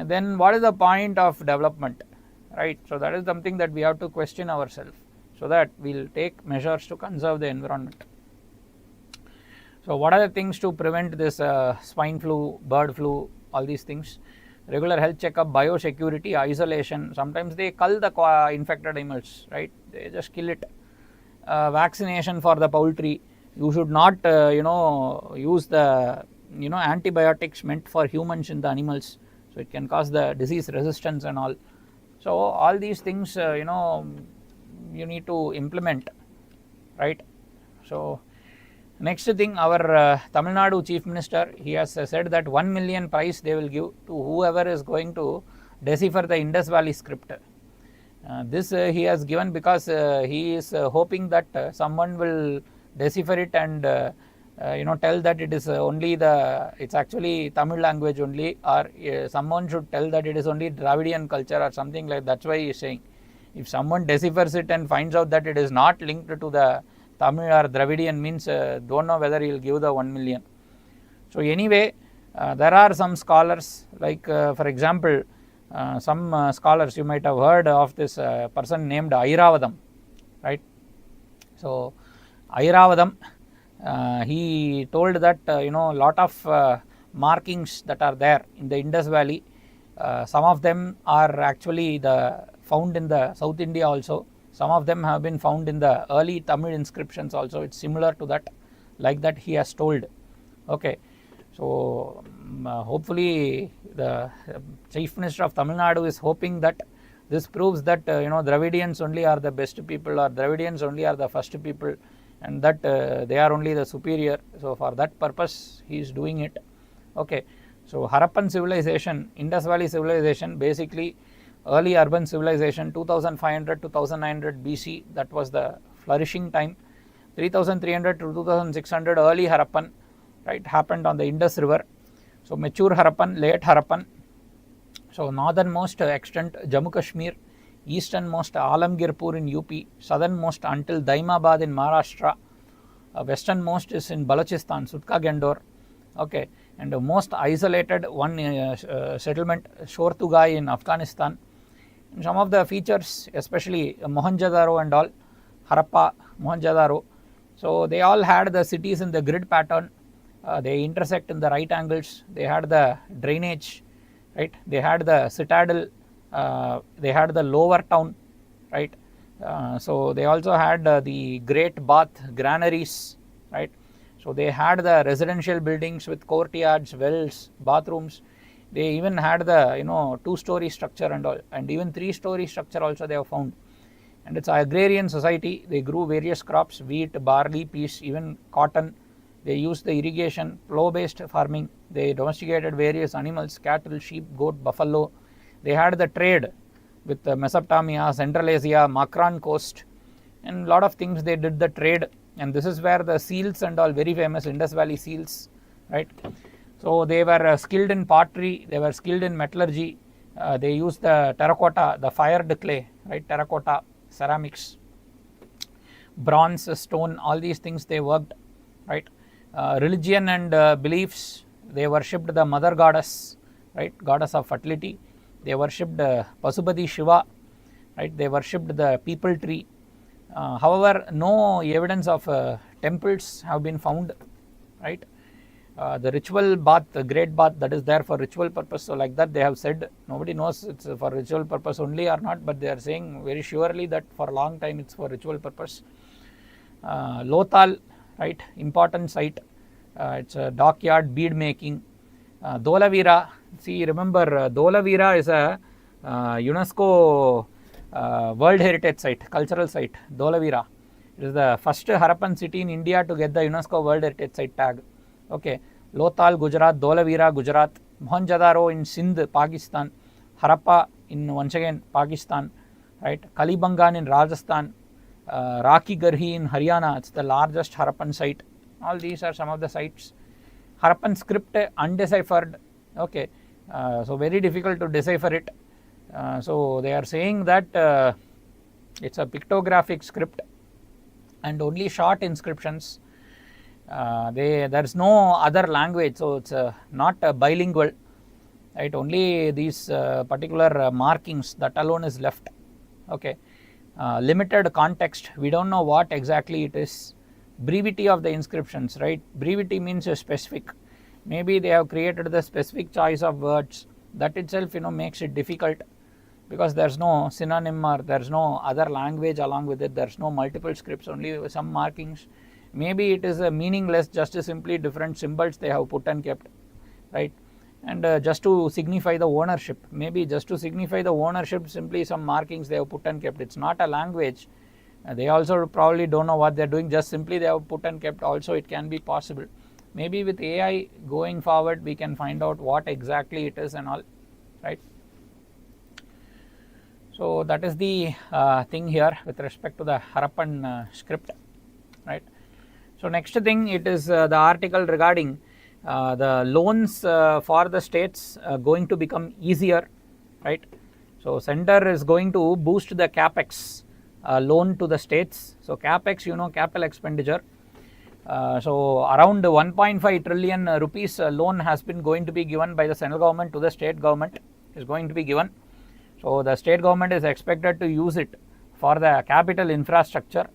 then what is the point of development, right? So that is something that we have to question ourselves, so that we will take measures to conserve the environment. So what are the things to prevent this swine flu, bird flu, all these things? Regular health checkup, biosecurity, isolation. Sometimes they cull the infected animals, right? They just kill it. Vaccination for the poultry. You should not use the antibiotics meant for humans in the animals. So it can cause the disease resistance and all. So all these things you need to implement, right? So next thing, our Tamil Nadu Chief Minister, he has said that 1 million prize they will give to whoever is going to decipher the Indus Valley script. This he has given because he is hoping that someone will decipher it and tell that it is it's actually Tamil language only, or someone should tell that it is only Dravidian culture or something like that. That's why he is saying. If someone deciphers it and finds out that it is not linked to the Tamil or Dravidian, means don't know whether he will give the 1 million. So anyway, there are some scholars, like for example, some scholars, you might have heard of this person named Airavadam, right? So Airavadam, he told that lot of markings that are there in the Indus Valley, some of them are actually found in the South India also. Some of them have been found in the early Tamil inscriptions also. It's similar to that, like that he has told. Okay, so hopefully the Chief Minister of Tamil Nadu is hoping that this proves that Dravidians only are the best people, or Dravidians only are the first people, and that they are only the superior. So for that purpose he is doing it. Okay, so Harappan civilization, Indus Valley civilization, basically early urban civilization, 2500 to 1900 BC, that was the flourishing time. 3300 to 2600 early Harappan, right, happened on the Indus River. So mature Harappan, late Harappan. So northernmost extent Jammu Kashmir, easternmost Alamgirpur in UP, southernmost until Daimabad in Maharashtra, westernmost is in Balochistan, Sutka Gendor. Okay, and the most isolated one settlement, Shortugai in Afghanistan. And some of the features, especially Mohenjo-daro and all, Harappa, Mohenjo-daro. So they all had the cities in the grid pattern. They intersect in the right angles. They had the drainage, right? They had the citadel. They had the lower town, right? So they also had the great bath granaries, right? So they had the residential buildings with courtyards, wells, bathrooms. They even had the 2-story structure and all, and even 3-story structure also they have found. And it's an agrarian society. They grew various crops, wheat, barley, peas, even cotton. They used the irrigation, plough-based farming. They domesticated various animals, cattle, sheep, goat, buffalo. They had the trade with Mesopotamia, Central Asia, Makran coast, and a lot of things they did the trade. And this is where the seals and all, very famous Indus Valley seals, right? So they were skilled in pottery, they were skilled in metallurgy, they used the terracotta, the fired clay, right, terracotta, ceramics, bronze, stone, all these things they worked, right. Religion and beliefs, they worshipped the mother goddess, right, goddess of fertility. They worshipped Pasupati Shiva, right, they worshipped the people tree. However, no evidence of temples have been found, right. The ritual bath, the great bath, that is there for ritual purpose. So like that they have said, nobody knows it's for ritual purpose only or not, but they are saying very surely that for a long time it's for ritual purpose. Lothal, right, important site, it's a dockyard bead making. Dholavira, see, remember Dholavira is a UNESCO World Heritage Site, cultural site, Dholavira. It is the first Harappan city in India to get the UNESCO World Heritage Site tag. Okay, Lothal, Gujarat, Dholavira, Gujarat, Mohenjo-daro in Sindh, Pakistan, Harappa in once again Pakistan, right, Kalibangan in Rajasthan, Rakhi Garhi in Haryana, it's the largest Harappan site. All these are some of the sites. Harappan script undeciphered, okay, so very difficult to decipher it. So they are saying that it's a pictographic script and only short inscriptions. There is no other language, so it's not bilingual, right, only these particular markings, that alone is left, okay. Limited context, we don't know what exactly it is. Brevity of the inscriptions, right, brevity means specific, maybe they have created the specific choice of words, that itself makes it difficult, because there is no synonym or there is no other language along with it, there is no multiple scripts, only some markings. Maybe it is meaningless, just simply different symbols they have put and kept, right, and just to signify the ownership, maybe just to signify the ownership, simply some markings they have put and kept. It's not a language, they also probably don't know what they are doing, just simply they have put and kept, also it can be possible. Maybe with AI going forward we can find out what exactly it is and all, right. So that is the thing here with respect to the Harappan script, right. So next thing, it is the article regarding the loans for the states going to become easier, right. So center is going to boost the capex loan to the states. So capex, capital expenditure. So around 1.5 trillion rupees loan has been going to be given by the central government to the state government, is going to be given. So the state government is expected to use it for the capital infrastructure.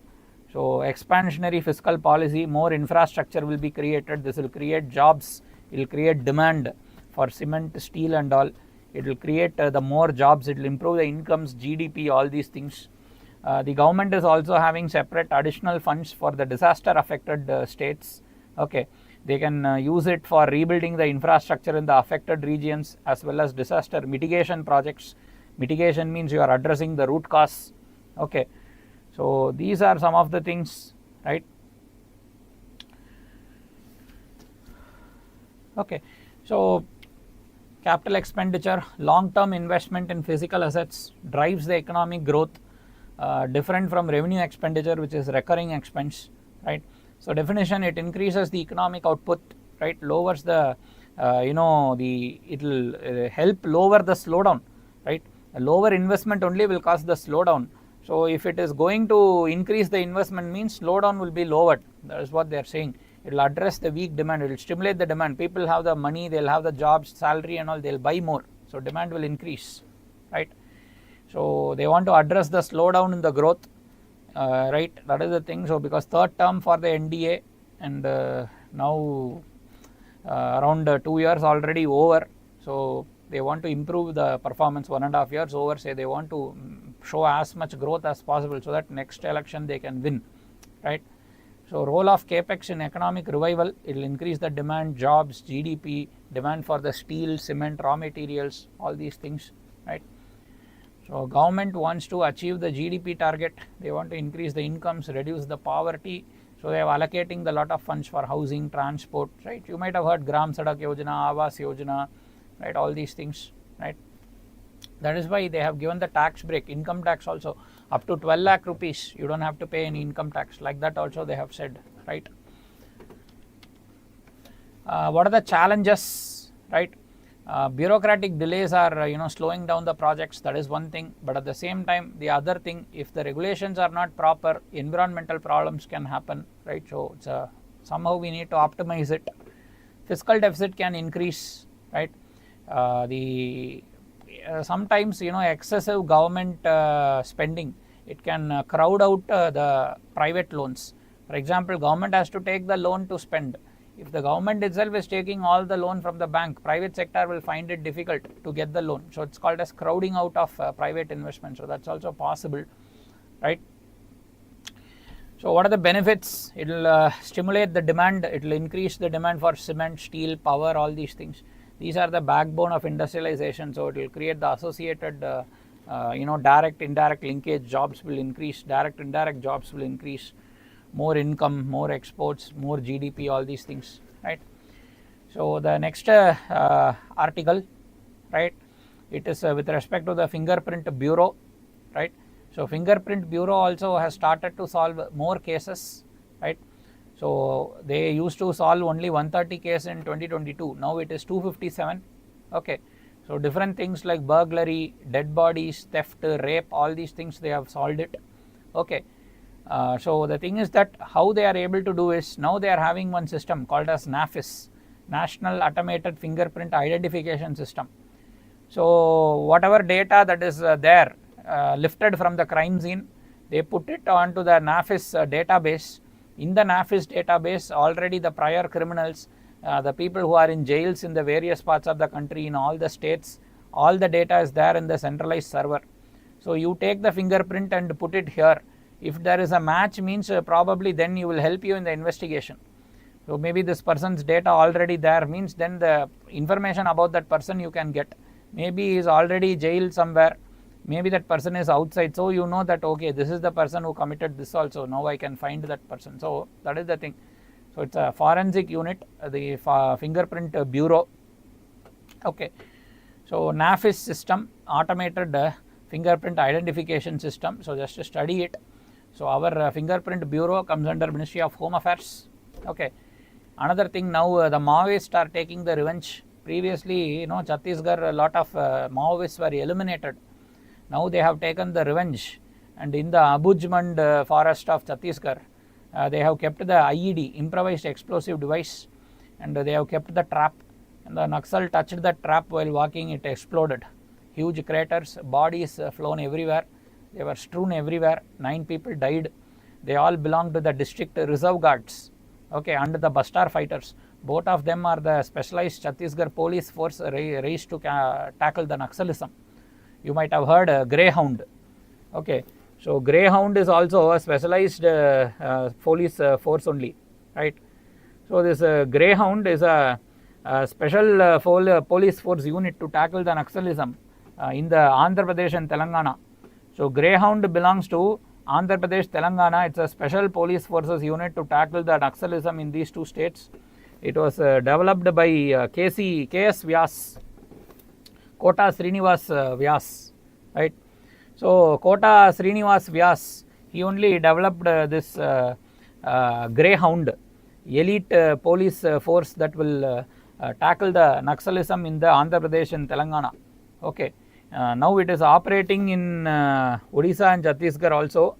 So expansionary fiscal policy, more infrastructure will be created, this will create jobs, it will create demand for cement, steel and all, it will create the more jobs, it will improve the incomes, GDP, all these things. The government is also having separate additional funds for the disaster affected states, okay. They can use it for rebuilding the infrastructure in the affected regions as well as disaster mitigation projects. Mitigation means you are addressing the root cause, okay. So these are some of the things, right. Okay, so capital expenditure, long term investment in physical assets drives the economic growth, different from revenue expenditure, which is recurring expense, right. So definition, it increases the economic output, right, lowers the it will help lower the slowdown, right. A lower investment only will cause the slowdown. So if it is going to increase the investment, means slowdown will be lowered, that is what they are saying. It will address the weak demand, it will stimulate the demand, people have the money, they will have the jobs, salary and all, they will buy more, so demand will increase, right. So they want to address the slowdown in the growth, right, that is the thing. So because third term for the NDA and now around 2 years already over, so they want to improve the performance, 1.5 years over, say they want to show as much growth as possible so that next election they can win, right. So role of capex in economic revival, it will increase the demand, jobs, GDP, demand for the steel, cement, raw materials, all these things, right. So government wants to achieve the GDP target, they want to increase the incomes, reduce the poverty, so they are allocating the lot of funds for housing, transport, right. You might have heard Gram Sadak Yojana, Awas Yojana, right, all these things, right. That is why they have given the tax break, income tax also, up to 12 lakh rupees, you don't have to pay any income tax, like that also they have said, right. What are the challenges, right? Bureaucratic delays are slowing down the projects, that is one thing, but at the same time the other thing, if the regulations are not proper, environmental problems can happen, right? So it's somehow we need to optimize it. Fiscal deficit can increase, right? Sometimes excessive government spending, it can crowd out the private loans. For example, government has to take the loan to spend. If the government itself is taking all the loan from the bank, private sector will find it difficult to get the loan. So it's called as crowding out of private investment. So that's also possible, right? So what are the benefits? It will stimulate the demand. It will increase the demand for cement, steel, power, all these things. These are the backbone of industrialization. So it will create the associated, direct, indirect linkage. Jobs will increase. Direct, indirect jobs will increase. More income, more exports, more GDP, all these things, right? So the next article, right, it is with respect to the Fingerprint Bureau, right? So Fingerprint Bureau also has started to solve more cases, right? So they used to solve only 130 cases in 2022. Now it is 257. Okay. So different things like burglary, dead bodies, theft, rape, all these things they have solved it. Okay. So the thing is that how they are able to do is, now they are having one system called as NAFIS, National Automated Fingerprint Identification System. So whatever data that is there lifted from the crime scene, they put it onto the NAFIS database. In the NAFIS database, already the prior criminals, the people who are in jails in the various parts of the country, in all the states, all the data is there in the centralized server. So you take the fingerprint and put it here. If there is a match, means probably then you will help you in the investigation. So maybe this person's data already there, means then the information about that person you can get. Maybe he is already jailed somewhere, maybe that person is outside, so you know that okay, this is the person who committed this also, now I can find that person. So that is the thing. So it's a forensic unit, the Fingerprint Bureau. Okay, so NAFIS system, automated fingerprint identification system. So just to study it. So our Fingerprint Bureau comes under Ministry of Home Affairs. Okay, another thing, now the Maoists are taking the revenge. Previously, Chhattisgarh, a lot of Maoists were eliminated. Now they have taken the revenge, and in the Abujmand forest of Chhattisgarh, they have kept the IED, improvised explosive device, and they have kept the trap, and the Naxal touched the trap while walking, it exploded. Huge craters, bodies flown everywhere, they were strewn everywhere, 9 people died. They all belong to the district reserve guards, okay, and the Bastar fighters. Both of them are the specialized Chhattisgarh police force raised to tackle the Naxalism. You might have heard Greyhound. Okay, so Greyhound is also a specialized police force only, right? So this Greyhound is a special police force unit to tackle the Naxalism in the Andhra Pradesh and Telangana. So Greyhound belongs to Andhra Pradesh, Telangana. It's a special police forces unit to tackle the Naxalism in these two states. It was developed by K.S. Vyas, Kota Srinivas Vyas, right? So Kota Srinivas Vyas, he only developed this Greyhound, elite police force that will tackle the Naxalism in the Andhra Pradesh and Telangana. Okay, now it is operating in Odisha and Chhattisgarh also.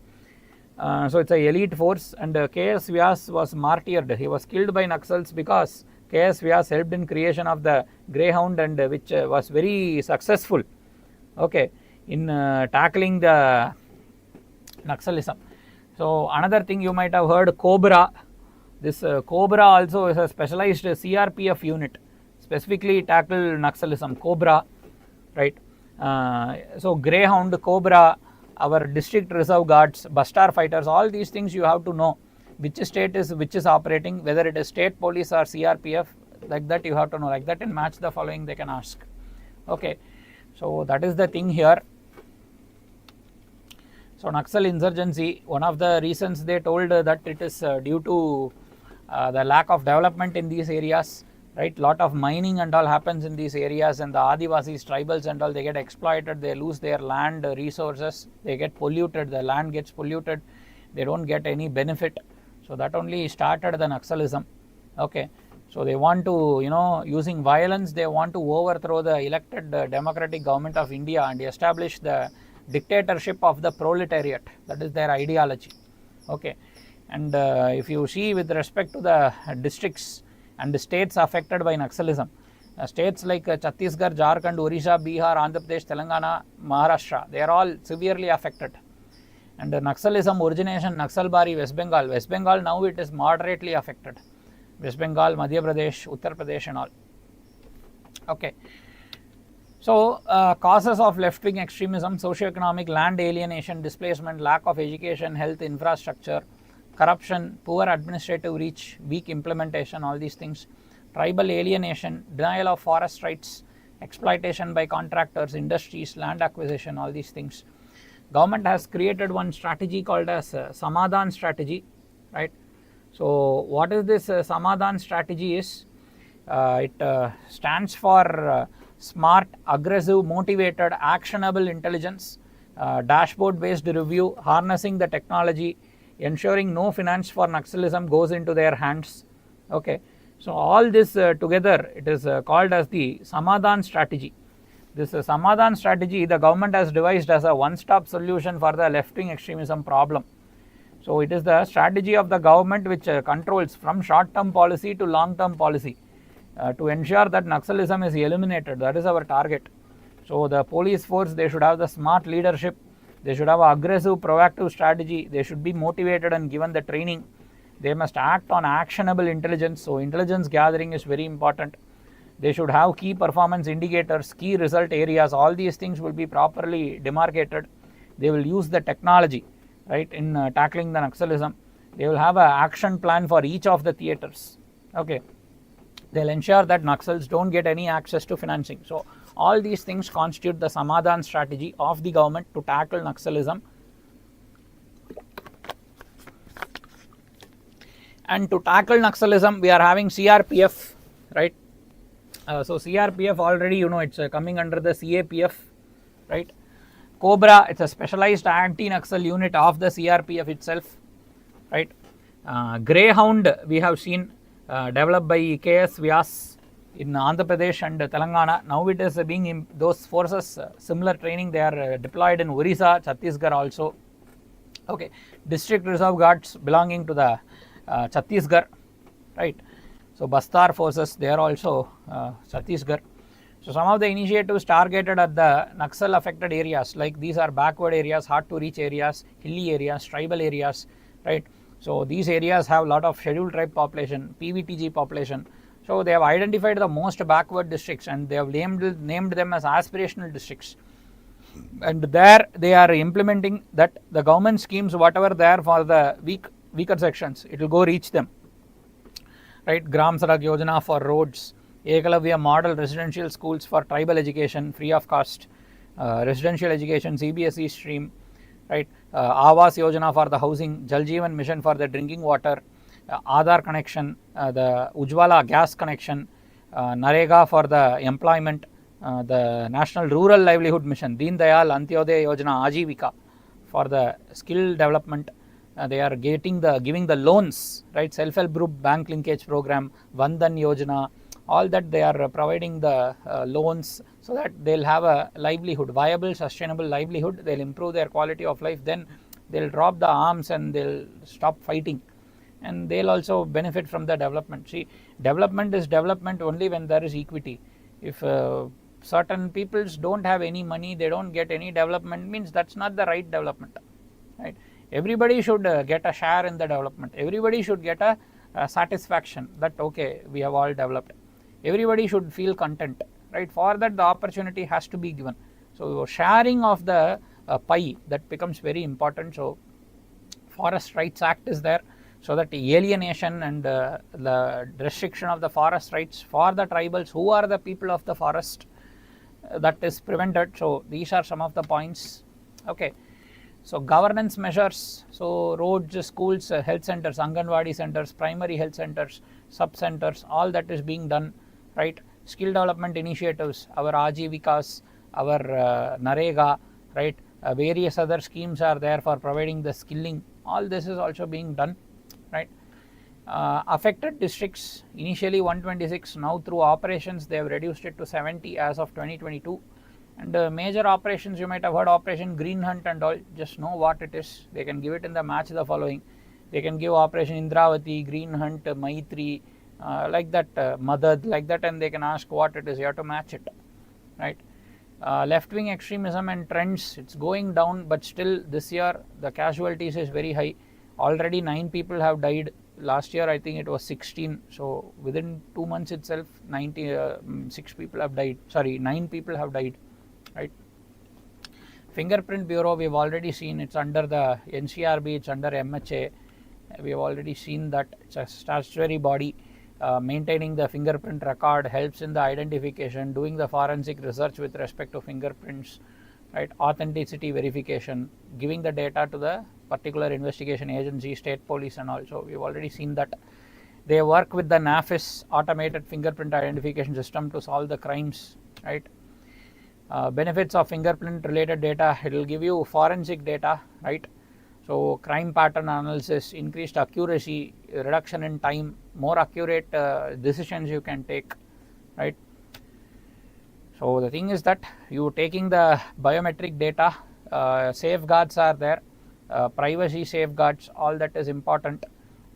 So it's a elite force, and K.S. Vyas was martyred. He was killed by Naxals because K.S. Vyas helped in creation of the Greyhound, and which was very successful, okay, in tackling the Naxalism. So another thing you might have heard, Cobra. This Cobra also is a specialized CRPF unit, specifically tackle Naxalism. Cobra, right? So Greyhound, Cobra, our district reserve guards, Bastar fighters, all these things you have to know which state is which is operating, whether it is state police or CRPF, like that you have to know, like that in match the following they can ask. Okay, so that is the thing here. So Naxal insurgency, one of the reasons they told that it is due to the lack of development in these areas, right? Lot of mining and all happens in these areas, and the Adivasis, tribals and all, they get exploited, they lose their land resources, they get polluted, the land gets polluted, they don't get any benefit. So that only started the Naxalism. Okay, So they want to, using violence, they want to overthrow the elected democratic government of India and establish the dictatorship of the proletariat. That is their ideology. Okay, and if you see with respect to the districts and the states affected by Naxalism, states like Chhattisgarh, Jharkhand, Orissa, Bihar, Andhra Pradesh, Telangana, Maharashtra, they are all severely affected. And Naxalism origination, Naxalbari, West Bengal. West Bengal now it is moderately affected. West Bengal, Madhya Pradesh, Uttar Pradesh and all. Okay. So, causes of left-wing extremism, socio-economic, land alienation, displacement, lack of education, health, infrastructure, corruption, poor administrative reach, weak implementation, all these things, tribal alienation, denial of forest rights, exploitation by contractors, industries, land acquisition, all these things. Government has created one strategy called as Samadhan strategy, right? So, what is this Samadhan strategy is, it stands for smart, aggressive, motivated, actionable intelligence, dashboard based review, harnessing the technology, ensuring no finance for Naxalism goes into their hands. Okay. So, all this together it is called as the Samadhan strategy. This Samadhan strategy the government has devised as a one stop solution for the left wing extremism problem. So, it is the strategy of the government which controls from short term policy to long term policy to ensure that Naxalism is eliminated. That is our target. So, the police force, they should have the smart leadership, they should have an aggressive proactive strategy, they should be motivated and given the training, they must act on actionable intelligence. So, intelligence gathering is very important. They should have key performance indicators, key result areas, all these things will be properly demarcated. They will use the technology, right, in tackling the Naxalism. They will have an action plan for each of the theatres. Okay. They will ensure that Naxals don't get any access to financing. So, all these things constitute the Samadhan strategy of the government to tackle Naxalism. And to tackle Naxalism, we are having CRPF, right. So, CRPF already it's coming under the CAPF, right. Cobra, it's a specialized anti-Naxal unit of the CRPF itself, right. Greyhound, we have seen developed by KS Vyas in Andhra Pradesh and Telangana. Now it is being those forces similar training they are deployed in Orissa, Chhattisgarh also. Okay, district reserve guards belonging to the Chhattisgarh, right. So, Bastar forces they are also Chhattisgarh. So, some of the initiatives targeted at the Naxal affected areas, like these are backward areas, hard to reach areas, hilly areas, tribal areas, right. So, these areas have a lot of scheduled tribe population, PVTG population. So, they have identified the most backward districts and they have named them as aspirational districts. And there they are implementing that the government schemes whatever there for the weaker sections, it will go reach them, right. Gram Sadak Yojana for roads, Ekalavya model residential schools for tribal education free of cost, residential education CBSE stream, right. Awas Yojana for the housing, Jal Jeevan mission for the drinking water, Aadhaar connection, the Ujjwala gas connection, Narega for the employment, the National Rural Livelihood Mission, Deen Dayal Antyodaya Yojana Ajivika for the skill development. They are giving the loans, right, self-help group bank linkage program, Vandhan Yojana, all that they are providing the loans so that they will have a livelihood, viable sustainable livelihood, they will improve their quality of life, then they will drop the arms and they will stop fighting and they will also benefit from the development. See, development is development only when there is equity. If certain peoples don't have any money, they don't get any development, means that's not the right development, right. Everybody should get a share in the development, everybody should get a satisfaction that okay, we have all developed, everybody should feel content, right. For that the opportunity has to be given. So, sharing of the pie, that becomes very important. So, Forest Rights Act is there, so that alienation and the restriction of the forest rights for the tribals who are the people of the forest, that is prevented. So, these are some of the points. Okay. So, governance measures, so roads, schools, health centers, Anganwadi centers, primary health centers, sub centers, all that is being done, right. Skill development initiatives, our Ajivikas, our Narega, right, various other schemes are there for providing the skilling, all this is also being done, right. Affected districts, initially 126, now through operations they have reduced it to 70 as of 2022. And major operations, you might have heard Operation Green Hunt and all, just know what it is. They can give it in the match the following. They can give Operation Indravati, Green Hunt, Maitri, like that, Madad, like that, and they can ask what it is. You have to match it, right? Left-wing extremism and trends, it's going down, but still this year the casualties is very high. Already 9 people have died. Last year I think it was 16. So within 2 months itself, 6 people have died. Sorry, 9 people have died, right? Fingerprint Bureau, we've already seen, it's under the NCRB, it's under MHA. We have already seen that it's a statutory body. Maintaining the fingerprint record helps in the identification, doing the forensic research with respect to fingerprints, right? Authenticity verification, giving the data to the particular investigation agency, state police and all. So we've already seen that. They work with the NAFIS automated fingerprint identification system to solve the crimes, right? Benefits of fingerprint related data, it will give you forensic data, right? So crime pattern analysis, increased accuracy, reduction in time, more accurate decisions you can take, right? So the thing is that you taking the biometric data, safeguards are there, privacy safeguards, all that is important.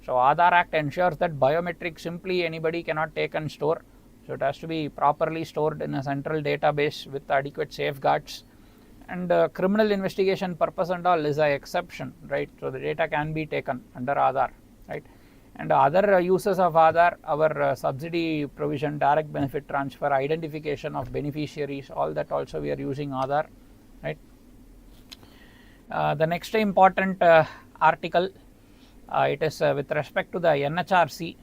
So Aadhaar Act ensures that biometric simply anybody cannot take and store. So it has to be properly stored in a central database with adequate safeguards. And criminal investigation purpose and all is an exception, right? So the data can be taken under Aadhaar, right? And other uses of Aadhaar, our subsidy provision, direct benefit transfer, identification of beneficiaries, all that also we are using Aadhaar, right? The next important article, it is with respect to the NHRC,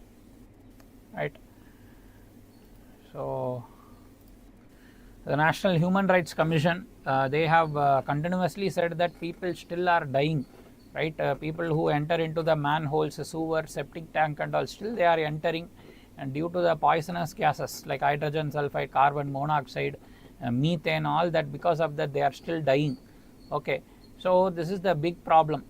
right? So the National Human Rights Commission, they have continuously said that people still are dying, right? People who enter into the manholes, sewer, septic tank and all, still they are entering, and due to the poisonous gases like hydrogen sulfide, carbon monoxide, methane, all that, because of that they are still dying. Okay, so this is the big problem.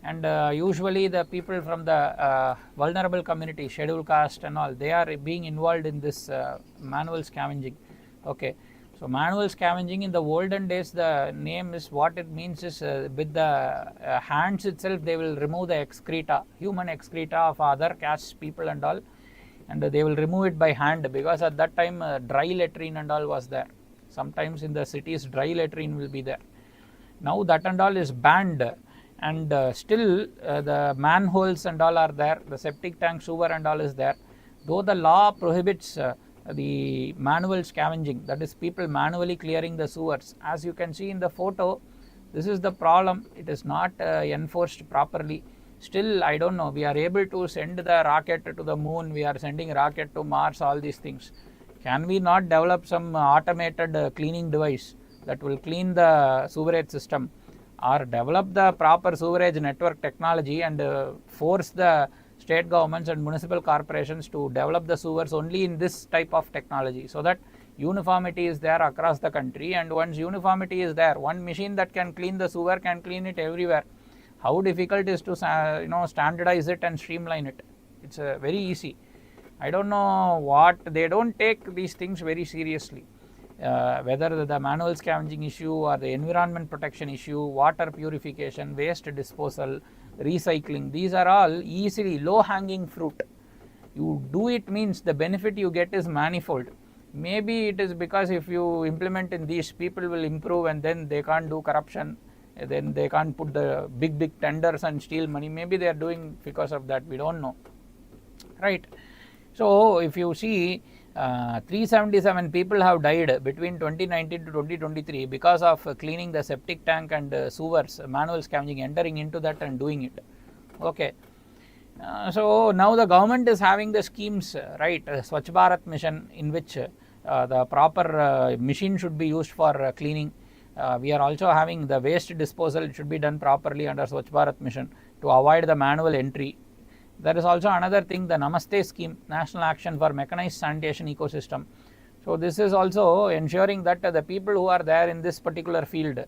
And usually the people from the vulnerable community, scheduled caste and all, they are being involved in this manual scavenging. Okay, so manual scavenging, in the olden days the name is, what it means is with the hands itself they will remove the excreta, human excreta of other caste people and all, and they will remove it by hand, because at that time dry latrine and all was there. Sometimes in the cities dry latrine will be there. Now that and all is banned, and still the manholes and all are there, the septic tank, sewer and all is there. Though the law prohibits the manual scavenging, that is people manually clearing the sewers. As you can see in the photo, this is the problem, it is not enforced properly. Still, I don't know, we are able to send the rocket to the moon, we are sending rocket to Mars, all these things. Can we not develop some automated cleaning device that will clean the sewerage system, or develop the proper sewerage network technology and force the state governments and municipal corporations to develop the sewers only in this type of technology, so that uniformity is there across the country. And once uniformity is there, one machine that can clean the sewer can clean it everywhere. How difficult is to standardize it and streamline it? It's very easy. I don't know what, they don't take these things very seriously. Whether the manual scavenging issue or the environment protection issue, water purification, waste disposal, recycling, these are all easily low hanging fruit. You do it means the benefit you get is manifold. Maybe it is because if you implement in these, people will improve and then they can't do corruption, then they can't put the big tenders and steal money. Maybe they are doing because of that, we don't know, right? So if you see, 377 people have died between 2019 to 2023 because of cleaning the septic tank and sewers, manual scavenging, entering into that and doing it. Okay, so now the government is having the schemes, right? Swachh Bharat mission, in which the proper machine should be used for cleaning. We are also having the waste disposal, it should be done properly under Swachh Bharat mission to avoid the manual entry. There is also another thing, the Namaste scheme, National Action for Mechanized Sanitation Ecosystem. So this is also ensuring that the people who are there in this particular field,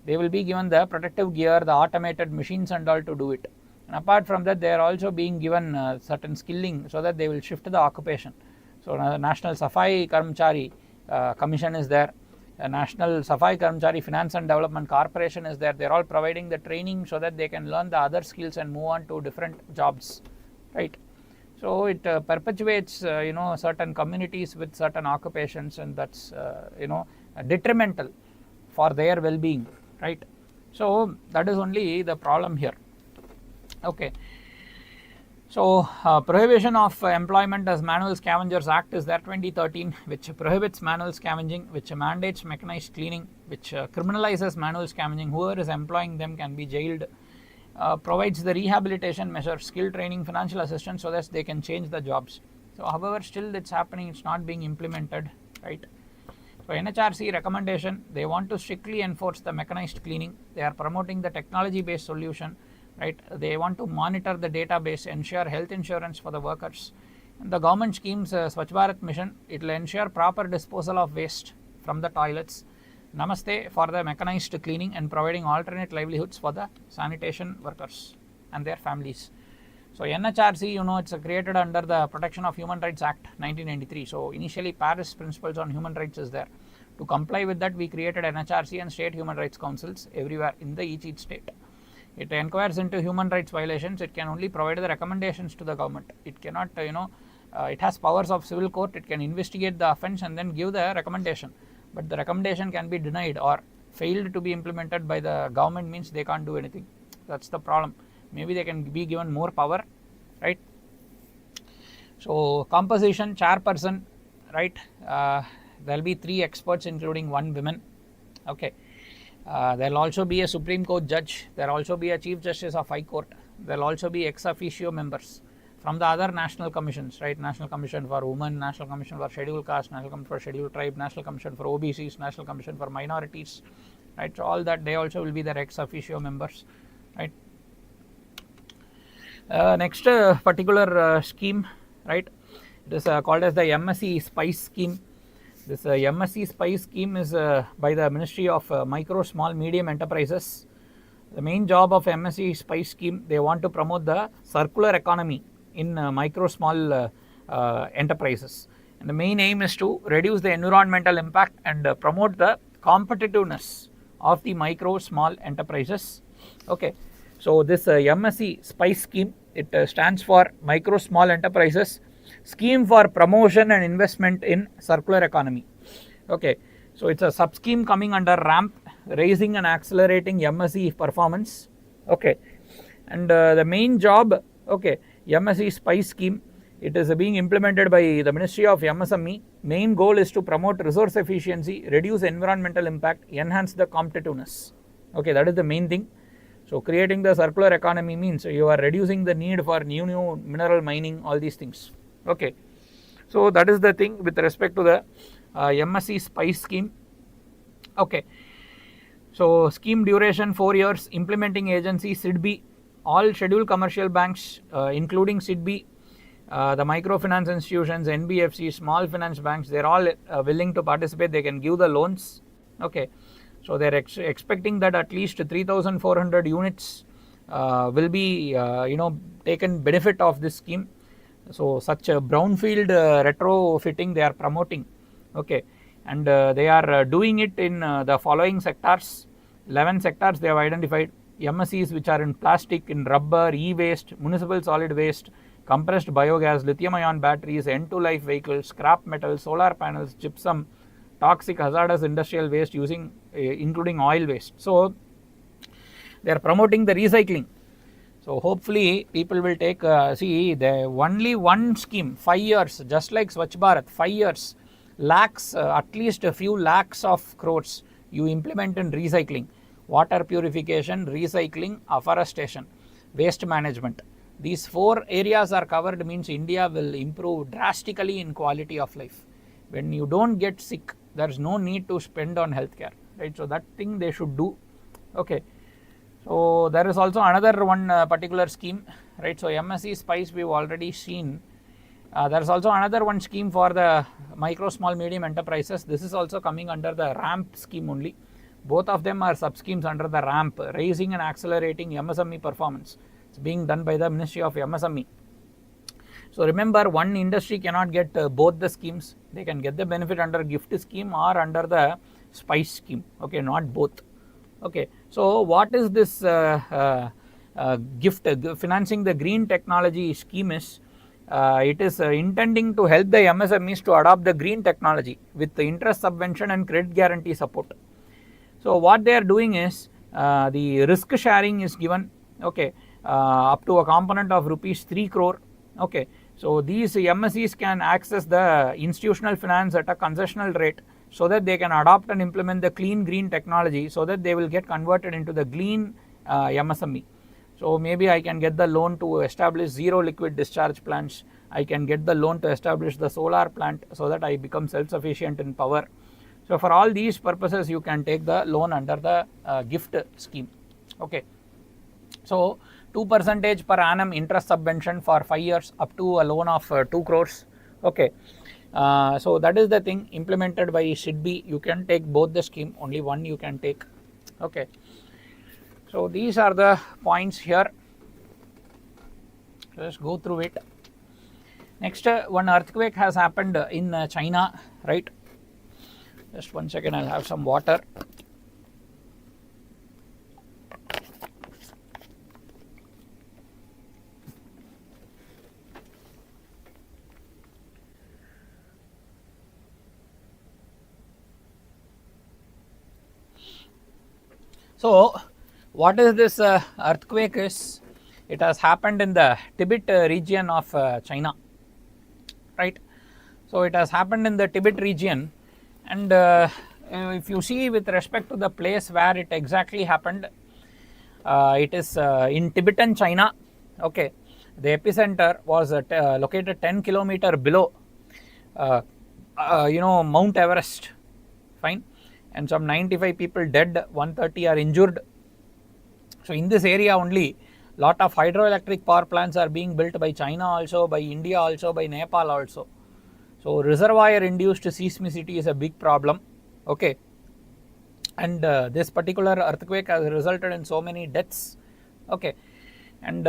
they will be given the protective gear, the automated machines and all to do it. and apart from that they are also being given certain skilling so that they will shift the occupation. So National Safai Karmchari Commission is there, National Safai Karmchari Finance and Development Corporation is there. They are all providing the training so that they can learn the other skills and move on to different jobs, right. So it perpetuates certain communities with certain occupations, and that's detrimental for their well-being, right. So that is only the problem here. Okay. So Prohibition of Employment as Manual Scavengers Act is there 2013, which prohibits manual scavenging, which mandates mechanized cleaning, which criminalizes manual scavenging. Whoever is employing them can be jailed. Provides the rehabilitation measures, skill training, financial assistance so that they can change the jobs. So however still it's happening, it's not being implemented, right. So NHRC recommendation, they want to strictly enforce the mechanized cleaning. They are promoting the technology based solution, right. They want to monitor the database, ensure health insurance for the workers. And the government schemes Swachh Bharat mission, it will ensure proper disposal of waste from the toilets. Namaste for the mechanized cleaning and providing alternate livelihoods for the sanitation workers and their families. So NHRC, it's created under the Protection of Human Rights Act 1993. So initially Paris Principles on Human Rights is there. To comply with that, we created NHRC and state human rights councils everywhere in the each state. It inquires into human rights violations. It can only provide the recommendations to the government. It cannot, it has powers of civil court. It can investigate the offence and then give the recommendation. But the recommendation can be denied or failed to be implemented by the government, means they can't do anything. That's the problem. Maybe they can be given more power, right. So composition, chairperson, right. There will be 3 experts including 1 woman. Okay. There will also be a Supreme Court judge. There will also be a Chief Justice of High Court. There will also be ex officio members from the other national commissions, right. National Commission for Women, National Commission for Scheduled Caste, National Commission for Scheduled Tribe, National Commission for OBCs, National Commission for Minorities, right. So all that, they also will be their ex officio members, right. Next particular scheme, right. It is called as the MSE Spice scheme. This MSE Spice scheme is by the Ministry of Micro, Small, Medium Enterprises. The main job of MSE Spice scheme, they want to promote the circular economy in micro, small enterprises. And the main aim is to reduce the environmental impact and promote the competitiveness of the micro, small enterprises. Okay. So this MSE Spice scheme, it stands for Micro Small Enterprises Scheme for Promotion and Investment in Circular Economy. Okay. So it's a sub scheme coming under RAMP, Raising and Accelerating MSE Performance. Okay. And the main job, okay, MSE Spice scheme, it is being implemented by the Ministry of MSME. Main goal is to promote resource efficiency, reduce environmental impact, enhance the competitiveness. Okay, that is the main thing. So creating the circular economy means you are reducing the need for new mineral mining, all these things. Okay. So that is the thing with respect to the MSE Spice scheme. Okay. So scheme duration 4 years, implementing agency SIDBI, all scheduled commercial banks including SIDBI, the microfinance institutions, NBFC, small finance banks, they are all willing to participate. They can give the loans. Okay. So they are expecting that at least 3,400 units will be taken benefit of this scheme. So such a brownfield retrofitting they are promoting. Okay. And they are doing it in the following sectors. 11 sectors they have identified. MSEs which are in plastic, in rubber, e-waste, municipal solid waste, compressed biogas, lithium-ion batteries, end-to-life vehicles, scrap metal, solar panels, gypsum, toxic hazardous industrial waste using including oil waste. So they are promoting the recycling. So hopefully people will take see the only one scheme 5 years, just like Swachh Bharat, 5 years, lakhs at least a few lakhs of crores you implement in recycling, water purification, recycling, afforestation, waste management. These 4 areas are covered, means India will improve drastically in quality of life. When you don't get sick, there is no need to spend on healthcare, right? So that thing they should do. Okay. So there is also another one particular scheme, right? So MSE Spice we have already seen. There is also another one scheme for the micro, small, medium enterprises. This is also coming under the RAMP scheme only. Both of them are sub schemes under the RAMP, Raising and Accelerating MSME Performance. It's being done by the Ministry of MSME. So remember, one industry cannot get both the schemes. They can get the benefit under gift scheme or under the spice scheme, okay, not both. Okay, so what is this gift financing the green technology scheme is? It is intending to help the MSMEs to adopt the green technology with the interest subvention and credit guarantee support. So what they are doing is the risk sharing is given, okay, up to a component of rupees 3 crore. Okay, so these MSEs can access the institutional finance at a concessional rate, so that they can adopt and implement the clean green technology, so that they will get converted into the green MSME. So maybe I can get the loan to establish zero liquid discharge plants. I can get the loan to establish the solar plant, so that I become self-sufficient in power. So for all these purposes, you can take the loan under the gift scheme. Okay, so 2% per annum interest subvention for 5 years up to a loan of 2 crores. Okay, so that is the thing implemented by SIDBI. You can take both the scheme, only one you can take. Okay, so these are the points here. Let's go through it. Next, one earthquake has happened in China, right? Just 1 second, I'll have some water. So what is this earthquake is? It has happened in the Tibet region of China, right? So it has happened in the Tibet region, and if you see with respect to the place where it exactly happened, it is in Tibetan China. Okay, the epicenter was located 10 kilometers below Mount Everest, fine, and some 95 people dead, 130 are injured. So in this area only, lot of hydroelectric power plants are being built by China also, by India also, by Nepal also. So reservoir induced seismicity is a big problem. Okay, and this particular earthquake has resulted in so many deaths. Okay, and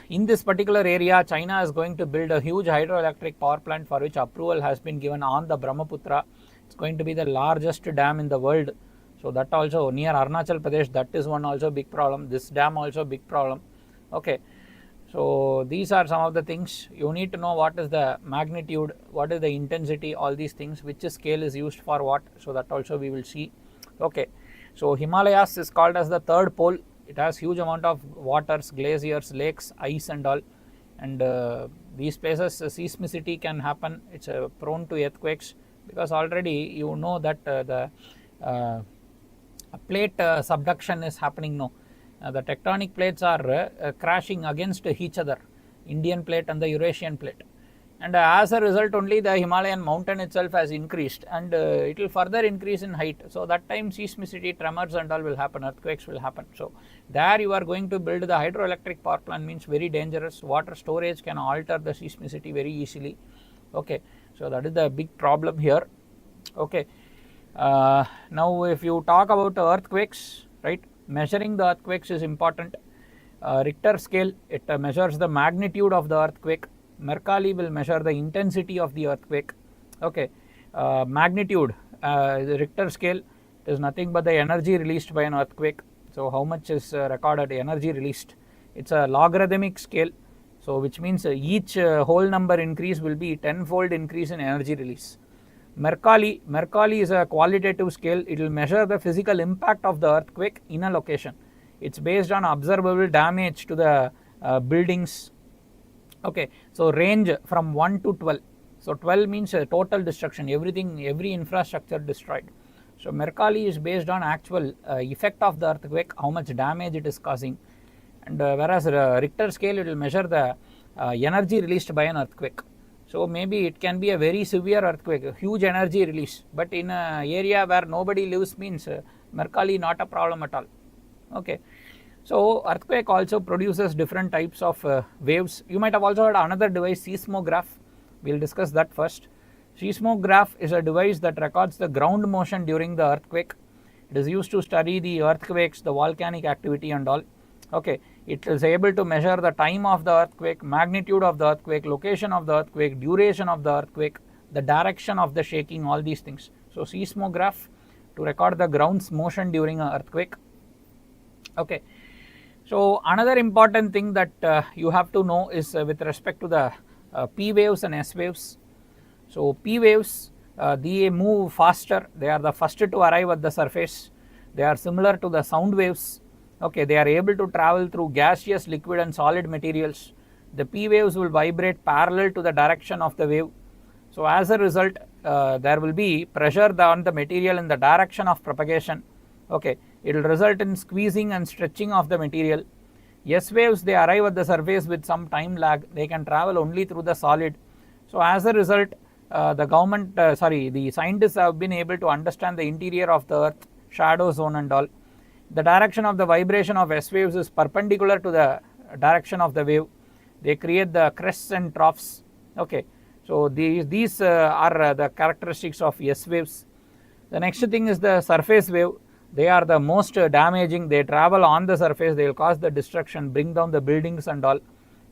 in this particular area, China is going to build a huge hydroelectric power plant, for which approval has been given on the Brahmaputra. It's going to be the largest dam in the world. So that also near Arunachal Pradesh, that is one also big problem. This dam also big problem. Okay, so these are some of the things you need to know. What is the magnitude, what is the intensity, all these things, which scale is used for what, so that also we will see. Okay, so Himalayas is called as the third pole. It has huge amount of waters, glaciers, lakes, ice and all, and these places seismicity can happen. It's prone to earthquakes, because already you know that the plate subduction is happening now. The tectonic plates are crashing against each other, Indian plate and the Eurasian plate, and as a result only the Himalayan mountain itself has increased, and it will further increase in height. So that time seismicity, tremors and all will happen, earthquakes will happen. So there you are going to build the hydroelectric power plant, means very dangerous. Water storage can alter the seismicity very easily. Okay, so that is the big problem here. Okay, now if you talk about earthquakes, right, measuring the earthquakes is important. Richter scale, it measures the magnitude of the earthquake. Mercalli will measure the intensity of the earthquake. Okay, magnitude, the Richter scale is nothing but the energy released by an earthquake. So how much is recorded energy released? It's a logarithmic scale, so which means each whole number increase will be 10-fold increase in energy release. Mercalli is a qualitative scale. It will measure the physical impact of the earthquake in a location. It's based on observable damage to the buildings. Okay, so range from 1 to 12. So 12 means total destruction, everything, every infrastructure destroyed. So Mercalli is based on actual effect of the earthquake, how much damage it is causing, and whereas Richter scale, it will measure the energy released by an earthquake. So maybe it can be a very severe earthquake, a huge energy release, but in an area where nobody lives means Mercalli not a problem at all. Okay, so earthquake also produces different types of waves. You might have also heard another device, seismograph. We will discuss that first. Seismograph is a device that records the ground motion during the earthquake. It is used to study the earthquakes, the volcanic activity and all. Okay, it is able to measure the time of the earthquake, magnitude of the earthquake, location of the earthquake, duration of the earthquake, the direction of the shaking, all these things. So seismograph to record the ground's motion during an earthquake. Okay. So another important thing that you have to know is with respect to the P waves and S waves. So P waves, they move faster, they are the first to arrive at the surface, they are similar to the sound waves. Okay, they are able to travel through gaseous, liquid and solid materials. The P waves will vibrate parallel to the direction of the wave. So as a result, there will be pressure on the material in the direction of propagation. Okay, it will result in squeezing and stretching of the material. S waves, they arrive at the surface with some time lag, they can travel only through the solid. So as a result, the scientists have been able to understand the interior of the earth, shadow zone and all. The direction of the vibration of S waves is perpendicular to the direction of the wave. They create the crests and troughs. Okay, so these are the characteristics of S waves. The next thing is the surface wave. They are the most damaging, they travel on the surface, they will cause the destruction, bring down the buildings and all.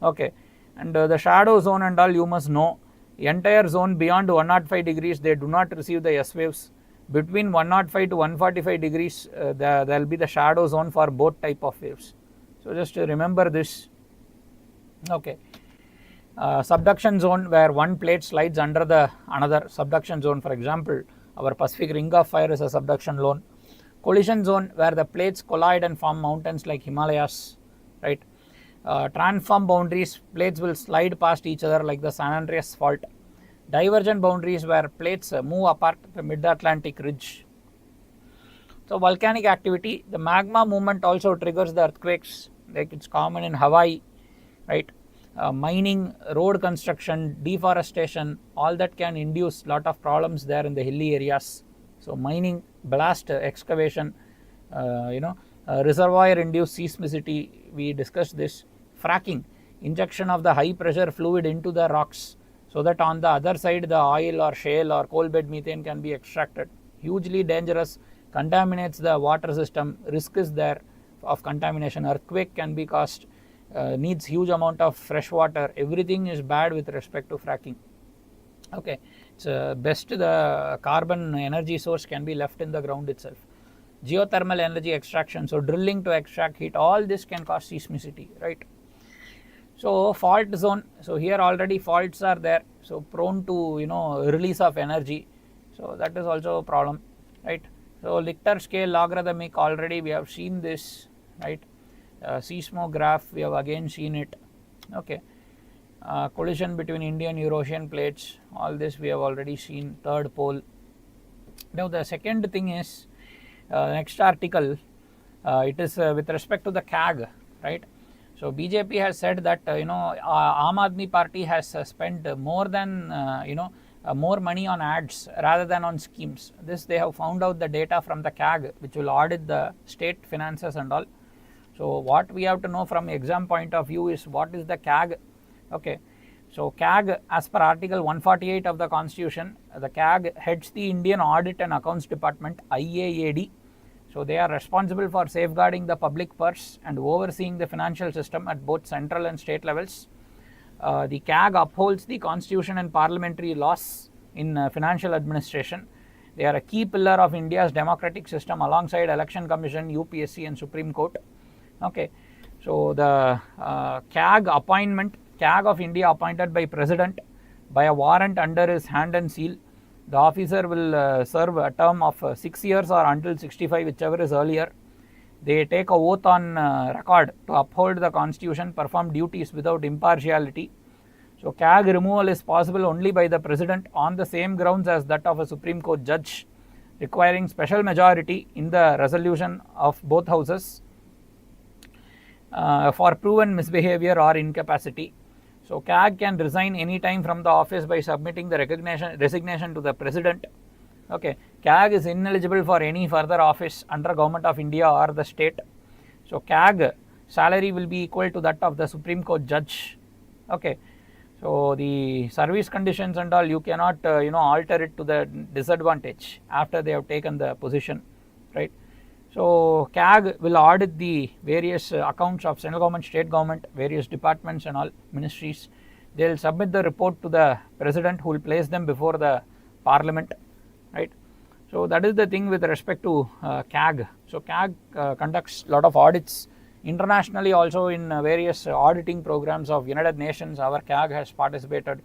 Okay, and the shadow zone and all, you must know, entire zone beyond 105 degrees, they do not receive the S waves. Between 105 to 145 degrees, there will be the shadow zone for both type of waves. So just remember this. Okay, subduction zone, where one plate slides under the another subduction zone. For example, our Pacific Ring of Fire is a subduction zone. Collision zone, where the plates collide and form mountains like Himalayas, right? Transform boundaries, plates will slide past each other like the San Andreas fault. Divergent boundaries, where plates move apart, the mid-Atlantic ridge. So volcanic activity, the magma movement also triggers the earthquakes, like it's common in Hawaii, right? Mining, road construction, deforestation, all that can induce lot of problems there in the hilly areas. So mining, blast, excavation, reservoir induced seismicity, we discussed this. Fracking, injection of the high pressure fluid into the rocks, so that on the other side the oil or shale or coal bed methane can be extracted. Hugely dangerous, contaminates the water system, risk is there of contamination, earthquake can be caused, needs huge amount of fresh water, everything is bad with respect to fracking. Okay, it's best the carbon energy source can be left in the ground itself. Geothermal energy extraction, so drilling to extract heat, all this can cause seismicity, right? So fault zone, so here already faults are there, so prone to release of energy, so that is also a problem, right? So Richter scale, logarithmic, already we have seen this, right? Seismograph, we have again seen it. Okay, collision between Indian Eurasian plates, all this we have already seen. Third pole. Now the second thing is next article, it is with respect to the CAG, right? So BJP has said that Aam Aadmi Party has spent more than more money on ads rather than on schemes. This they have found out the data from the CAG, which will audit the state finances and all. So what we have to know from exam point of view is what is the CAG. Okay, so CAG, as per article 148 of the constitution, the CAG heads the Indian Audit and Accounts Department, IAAD. So they are responsible for safeguarding the public purse and overseeing the financial system at both central and state levels. The CAG upholds the constitution and parliamentary laws in financial administration. They are a key pillar of India's democratic system alongside Election Commission, UPSC and Supreme Court. Okay, so the CAG appointment, CAG of India appointed by President by a warrant under his hand and seal. The officer will serve a term of 6 years or until 65, whichever is earlier. They take a oath on record to uphold the constitution, perform duties without impartiality. So CAG removal is possible only by the President on the same grounds as that of a Supreme Court judge, requiring special majority in the resolution of both houses for proven misbehavior or incapacity. So CAG can resign any time from the office by submitting the resignation to the President. Okay, CAG is ineligible for any further office under Government of India or the state. So CAG salary will be equal to that of the Supreme Court judge. Okay, so the service conditions and all, you cannot alter it to the disadvantage after they have taken the position, right? So CAG will audit the various accounts of central government, state government, various departments and all ministries. They will submit the report to the president, who will place them before the parliament, right. So that is the thing with respect to CAG. So CAG conducts a lot of audits internationally, also in various auditing programs of United Nations. Our CAG has participated,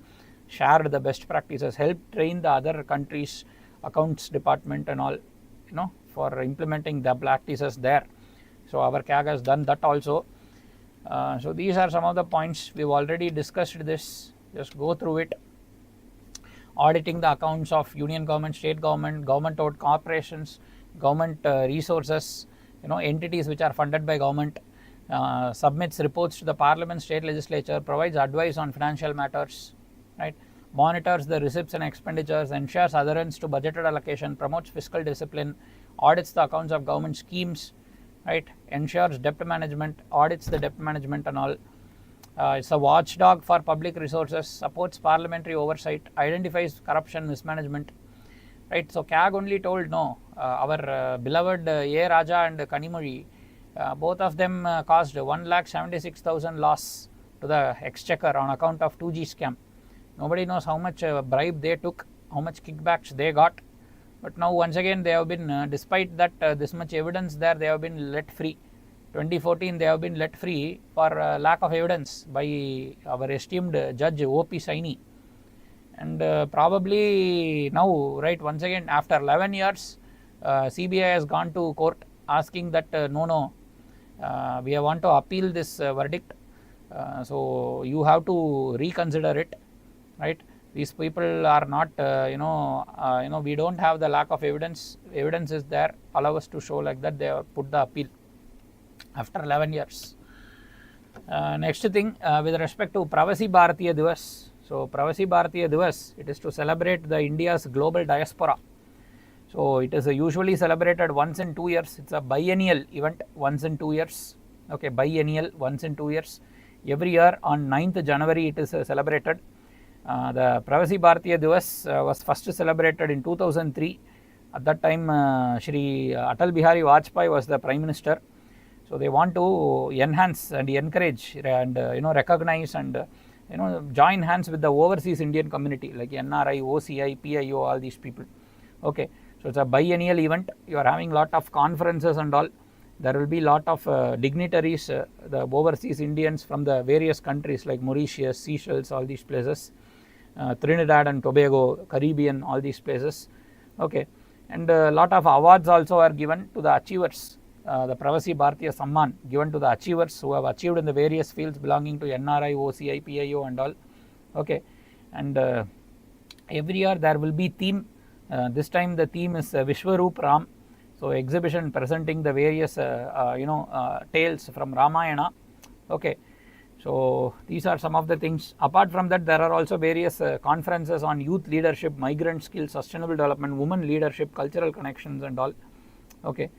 shared the best practices, helped train the other countries' accounts department and all, for implementing the practices there. So our CAG has done that also. So these are some of the points. We've already discussed this. Just go through it. Auditing the accounts of union government, state government, government-owned corporations, government resources, entities which are funded by government, submits reports to the parliament, state legislature, provides advice on financial matters, right, monitors the receipts and expenditures, ensures adherence to budgeted allocation, promotes fiscal discipline, audits the accounts of government schemes, right, ensures debt management, audits the debt management and all. It's a watchdog for public resources, supports parliamentary oversight, identifies corruption, mismanagement, right. So CAG only told no. Our beloved A. Raja and Kanimozhi, both of them caused 1,76,000 loss to the exchequer on account of 2G scam. Nobody knows how much bribe they took, how much kickbacks they got. But now once again they have been, despite that this much evidence there, they have been let free. 2014 they have been let free for lack of evidence by our esteemed judge O.P. Saini. And probably now, right, once again after 11 years, CBI has gone to court asking that no, we want to appeal this verdict. So you have to reconsider it, right. These people are not, we don't have the lack of evidence. Evidence is there. Allow us to show, like that. They have put the appeal after 11 years. Next thing, with respect to Pravasi Bharatiya Divas. So Pravasi Bharatiya Divas, it is to celebrate the India's global diaspora. So it is usually celebrated once in 2 years. It's a biennial event, once in 2 years. Okay, biennial, once in 2 years. Every year on 9th January it is celebrated. The Pravasi Bharatiya Divas was first celebrated in 2003. At that time, Shri Atal Bihari Vajpayee was the Prime Minister. So they want to enhance and encourage and recognize and join hands with the overseas Indian community like NRI, OCI, PIO, all these people. Okay, so it's a biennial event. You are having lot of conferences and all. There will be lot of dignitaries, the overseas Indians from the various countries like Mauritius, Seychelles, all these places, Trinidad and Tobago, Caribbean, all these places. Okay, and a lot of awards also are given to the achievers. The Pravasi Bharatiya Samman given to the achievers who have achieved in the various fields belonging to NRI, OCI, PIO and all. Okay, and every year there will be theme. This time the theme is Vishwaroop Ram. So exhibition presenting the various tales from Ramayana. Okay, so these are some of the things. Apart from that, there are also various conferences on youth leadership, migrant skills, sustainable development, women leadership, cultural connections and all. Okay,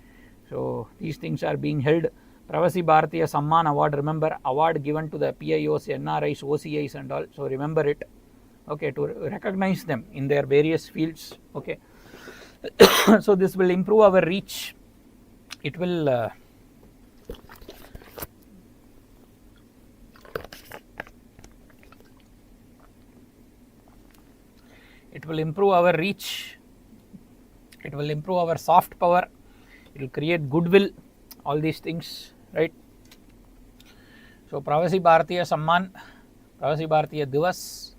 so these things are being held. Pravasi Bharatiya Samman Award, remember, award given to the PIOs, NRIs, OCIs and all. So remember it. Okay, to recognize them in their various fields. Okay. So this will improve our reach. It will improve our reach. It will improve our soft power. It will create goodwill. All these things, right? So Pravasi Bharatiya Samman, Pravasi Bharatiya Divas.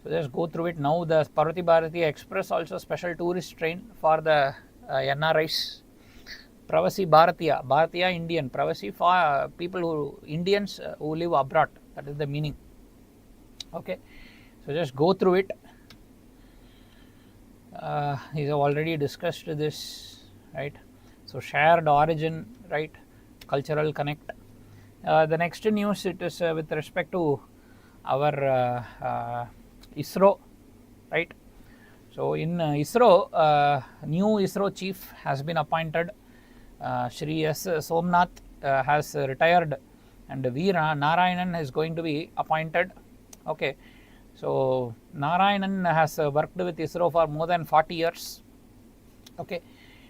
So just go through it now. The Pravasi Bharatiya Express, also special tourist train for the NRIs. Pravasi Bharatiya, Bharatiya Indian, Pravasi for people who, Indians who live abroad. That is the meaning. Okay, so just go through it. We have already discussed this, right? So shared origin, right? Cultural connect. The next news, it is with respect to our ISRO, right? So in ISRO, new ISRO chief has been appointed. Shri S. Somnath has retired, and V. Narayanan is going to be appointed. Okay, so Narayanan has worked with ISRO for more than 40 years. Okay,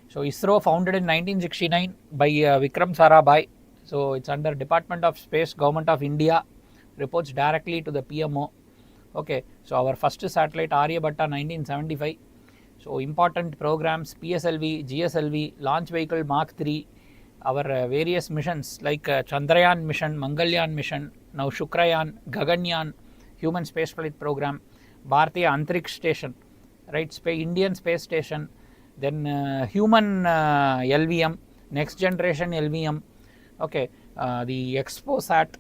So ISRO founded in 1969 by Vikram Sarabhai. So it's under Department of Space, Government of India, reports directly to the PMO. Okay, so our first satellite Aryabhatta 1975. So important programs PSLV, GSLV, launch vehicle Mark III, our various missions like Chandrayaan mission, Mangalyaan mission, now Shukrayaan, Gaganyaan, human spaceflight program, Bharatiya Antariksh station, right, Indian space station, then human LVM, next generation LVM, okay, the ExpoSat,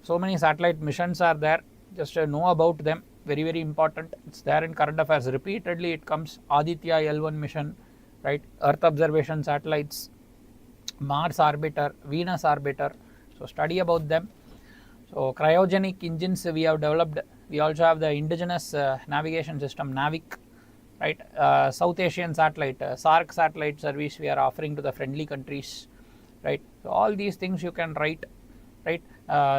so many satellite missions are there, just know about them, very important, it's there in current affairs, repeatedly it comes. Aditya L1 mission, right, Earth observation satellites, Mars orbiter, Venus orbiter, so study about them. So cryogenic engines we have developed, we also have the indigenous navigation system NAVIC, right, South Asian satellite, SARC satellite service we are offering to the friendly countries, right, so all these things you can write, right,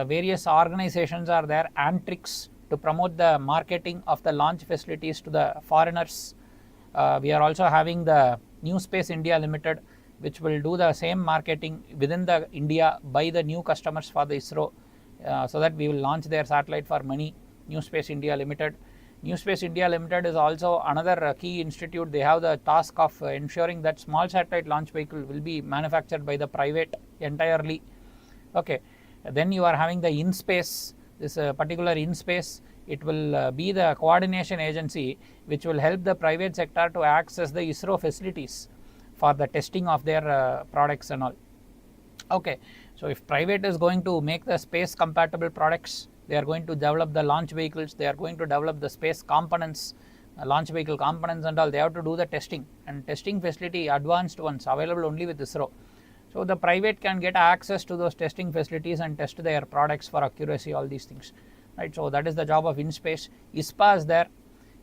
various organizations are there, Antrix, to promote the marketing of the launch facilities to the foreigners. We are also having the New Space India Limited, which will do the same marketing within the India by the new customers for the ISRO, so that we will launch their satellite for money. New Space India Limited. New Space India Limited is also another key institute. They have the task of ensuring that small satellite launch vehicle will be manufactured by the private entirely. Okay, then you are having the InSpace. This particular InSpace, it will be the coordination agency which will help the private sector to access the ISRO facilities for the testing of their products and all. Okay, so if private is going to make the space compatible products, they are going to develop the launch vehicles, they are going to develop the space components, launch vehicle components and all, they have to do the testing, and testing facility advanced ones available only with ISRO. So the private can get access to those testing facilities and test their products for accuracy, all these things, right. So that is the job of InSpace. ISPA is there,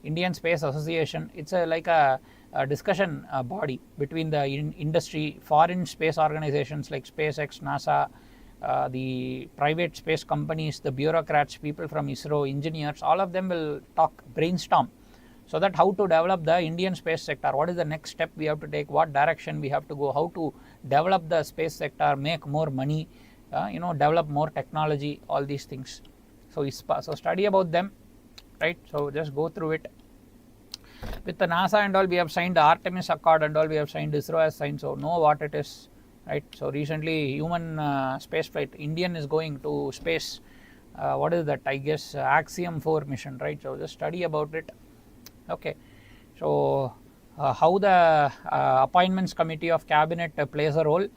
Indian Space Association. It's like a discussion body between the industry, foreign space organizations like SpaceX, NASA, the private space companies, the bureaucrats, people from ISRO, engineers, all of them will talk, brainstorm, so that how to develop the Indian space sector, what is the next step we have to take, what direction we have to go, how to develop the space sector, make more money, develop more technology, all these things. So ISPA, so study about them, right. So just go through it. With the NASA and all, we have signed the Artemis Accord and all, we have signed, ISRO has signed, so know what it is, right. So recently human space flight, Indian is going to space, what is that, I guess Axiom 4 mission, right. So just study about it. Okay, so how the appointments committee of cabinet plays a role.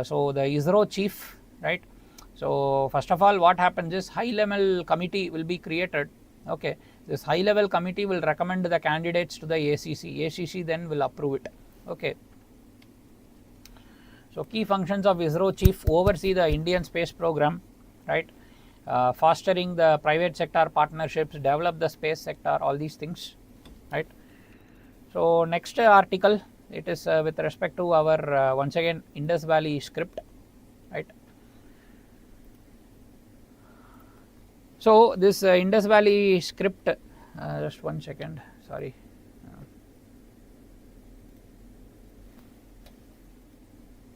So the ISRO chief, right. So first of all, what happens is high level committee will be created. Okay, this high level committee will recommend the candidates to the ACC. ACC then will approve it. Okay. So key functions of ISRO chief: oversee the Indian space program, right. Fostering the private sector partnerships, develop the space sector, all these things, right. So next article, it is with respect to our once again Indus Valley script, right. So this Indus Valley script, just one second, sorry.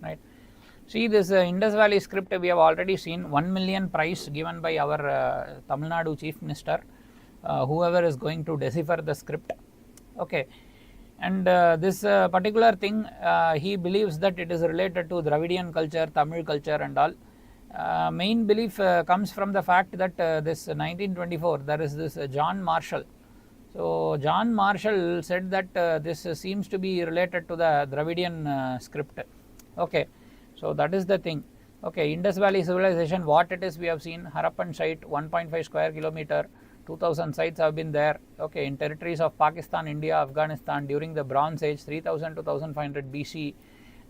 Right. See this Indus Valley script, we have already seen 1 million prize given by our Tamil Nadu Chief Minister, whoever is going to decipher the script. Okay, and this particular thing, he believes that it is related to Dravidian culture, Tamil culture and all. Main belief comes from the fact that this 1924 there is this John Marshall. So John Marshall said that this seems to be related to the Dravidian script. Okay, so that is the thing. Okay, Indus Valley civilization, what it is we have seen, Harappan site 1.5 square kilometer, 2000 sites have been there. Okay, in territories of Pakistan, India, Afghanistan during the Bronze Age 3000 to 1500 BC.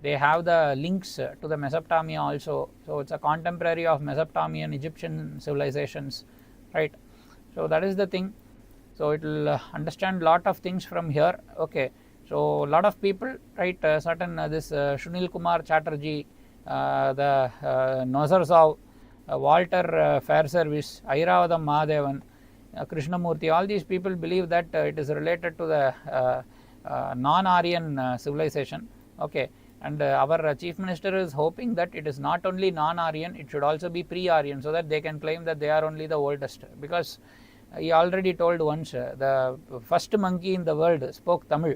They have the links to the Mesopotamia also. So it's a contemporary of Mesopotamian Egyptian civilizations, right. So that is the thing. So it will understand lot of things from here. Okay, so a lot of people, right, certain this Sunil Kumar Chatterjee, the Nozarzov, Walter Fairservice, Airavadam Mahadevan, Krishnamurti, all these people believe that it is related to the non-Aryan civilization. okay, and our Chief Minister is hoping that it is not only non-Aryan, it should also be pre-Aryan, so that they can claim that they are only the oldest, because he already told once the first monkey in the world spoke Tamil.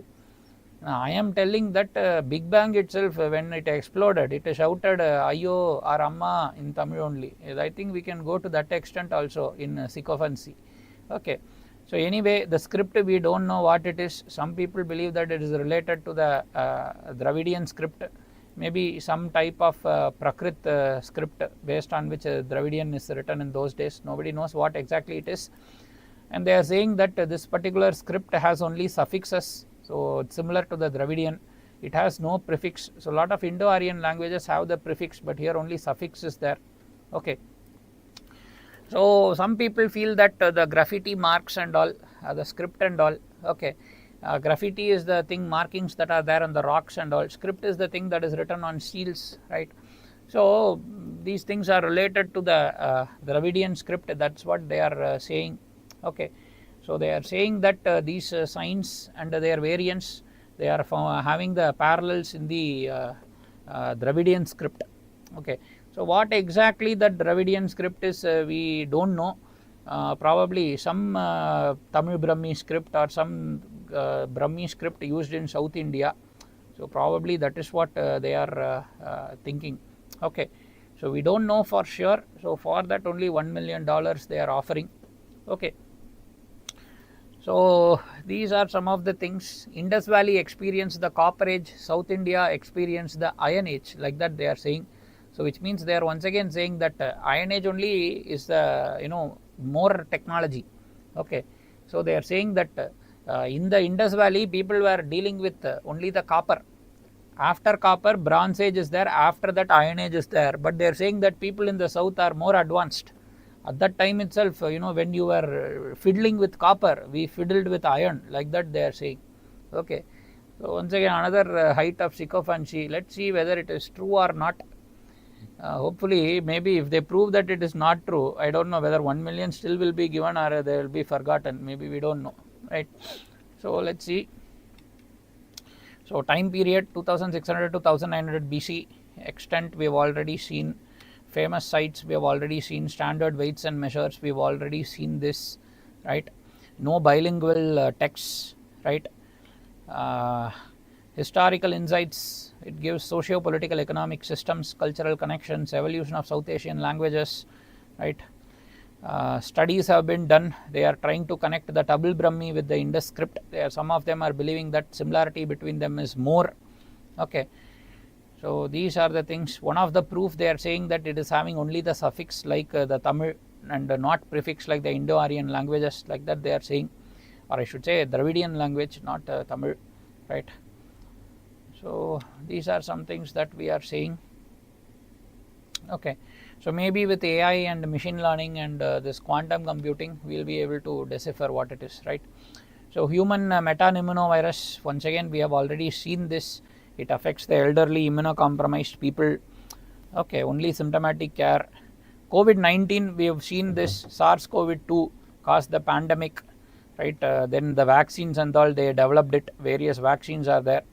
I am telling that Big Bang itself, when it exploded, it shouted Ayyo or Amma in Tamil only. I think we can go to that extent also in sycophancy. Okay. So anyway, the script, we don't know what it is. Some people believe that it is related to the Dravidian script, maybe some type of Prakrit script based on which Dravidian is written in those days. Nobody knows what exactly it is. And they are saying that this particular script has only suffixes. So it's similar to the Dravidian. It has no prefix. So a lot of Indo-Aryan languages have the prefix, but here only suffix is there. Okay. So some people feel that the graffiti marks and all, the script and all, okay, graffiti is the thing, markings that are there on the rocks and all, script is the thing that is written on seals, right. So these things are related to the Dravidian script, that's what they are saying, okay. So they are saying that these signs and their variants, they are having the parallels in the Dravidian script, okay. So what exactly the Dravidian script is, we don't know. Probably some Tamil Brahmi script or some Brahmi script used in South India. So probably that is what they are thinking. Okay. So we don't know for sure. So for that only $1 million they are offering. Okay. So these are some of the things. Indus Valley experienced the copper age. South India experienced the iron age. Like that they are saying. So which means they are once again saying that iron age only is the more technology. Okay. So they are saying that in the Indus Valley people were dealing with only the copper. After copper, bronze age is there. After that, iron age is there. But they are saying that people in the south are more advanced. At that time itself, when you were fiddling with copper, we fiddled with iron. Like that they are saying. Okay. So once again another height of sycophancy. Let's see whether it is true or not. Hopefully, maybe if they prove that it is not true, I don't know whether 1 million still will be given or they will be forgotten. Maybe we don't know, right? So let's see. So time period 2600 to 1900 BC. Extent we have already seen. Famous sites we have already seen. Standard weights and measures we have already seen this, right? No bilingual texts, right? Historical insights, it gives socio-political, economic systems, cultural connections, evolution of South Asian languages, right. Studies have been done. They are trying to connect the Tamil Brahmi with the Indus script. Some of them are believing that similarity between them is more. Okay. So these are the things. One of the proof they are saying that it is having only the suffix like the Tamil and not prefix like the Indo-Aryan languages, like that they are saying, or I should say Dravidian language, not Tamil, right. So these are some things that we are saying. Okay. So maybe with AI and machine learning and this quantum computing, we will be able to decipher what it is, right. So human metapneumovirus, once again we have already seen this. It affects the elderly, immunocompromised people. Okay, only symptomatic care. COVID-19, we have seen this. SARS-CoV-2 caused the pandemic, right. Then the vaccines and all, they developed it. Various vaccines are there.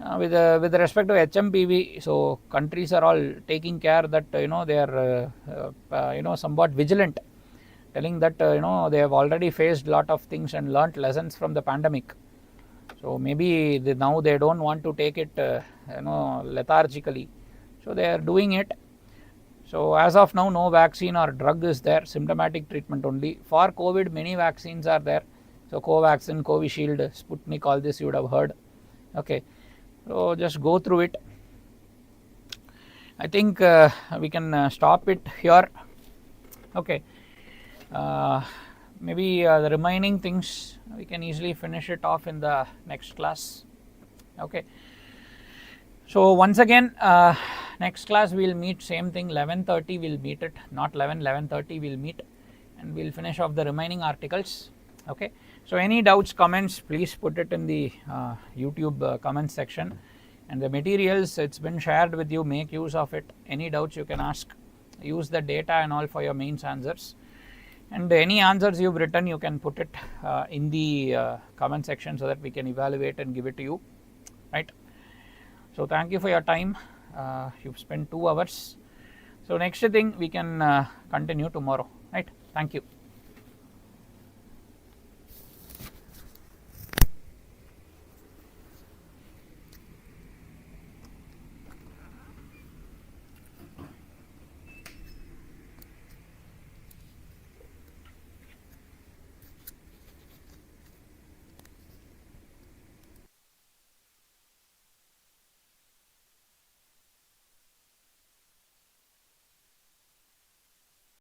With respect to HMPV, so countries are all taking care that they are somewhat vigilant, telling that they have already faced lot of things and learnt lessons from the pandemic. So maybe now they don't want to take it lethargically, so they are doing it. So as of now, no vaccine or drug is there. Symptomatic treatment only. For COVID, many vaccines are there. So Covaxin, Covishield, Sputnik, all this you would have heard. Okay. So just go through it. I think we can stop it here. Okay. Maybe the remaining things we can easily finish it off in the next class. Okay. So once again, next class we will meet same thing, 11:30 we will meet it, not 11:30 we will meet, and we will finish off the remaining articles. Okay. So any doubts, comments, please put it in the YouTube comment section, and the materials, it's been shared with you, make use of it. Any doubts you can ask, use the data and all for your mains answers, and any answers you've written you can put it in the comment section so that we can evaluate and give it to you, right. So thank you for your time. You've spent 2 hours. So next thing we can continue tomorrow, right? Thank you.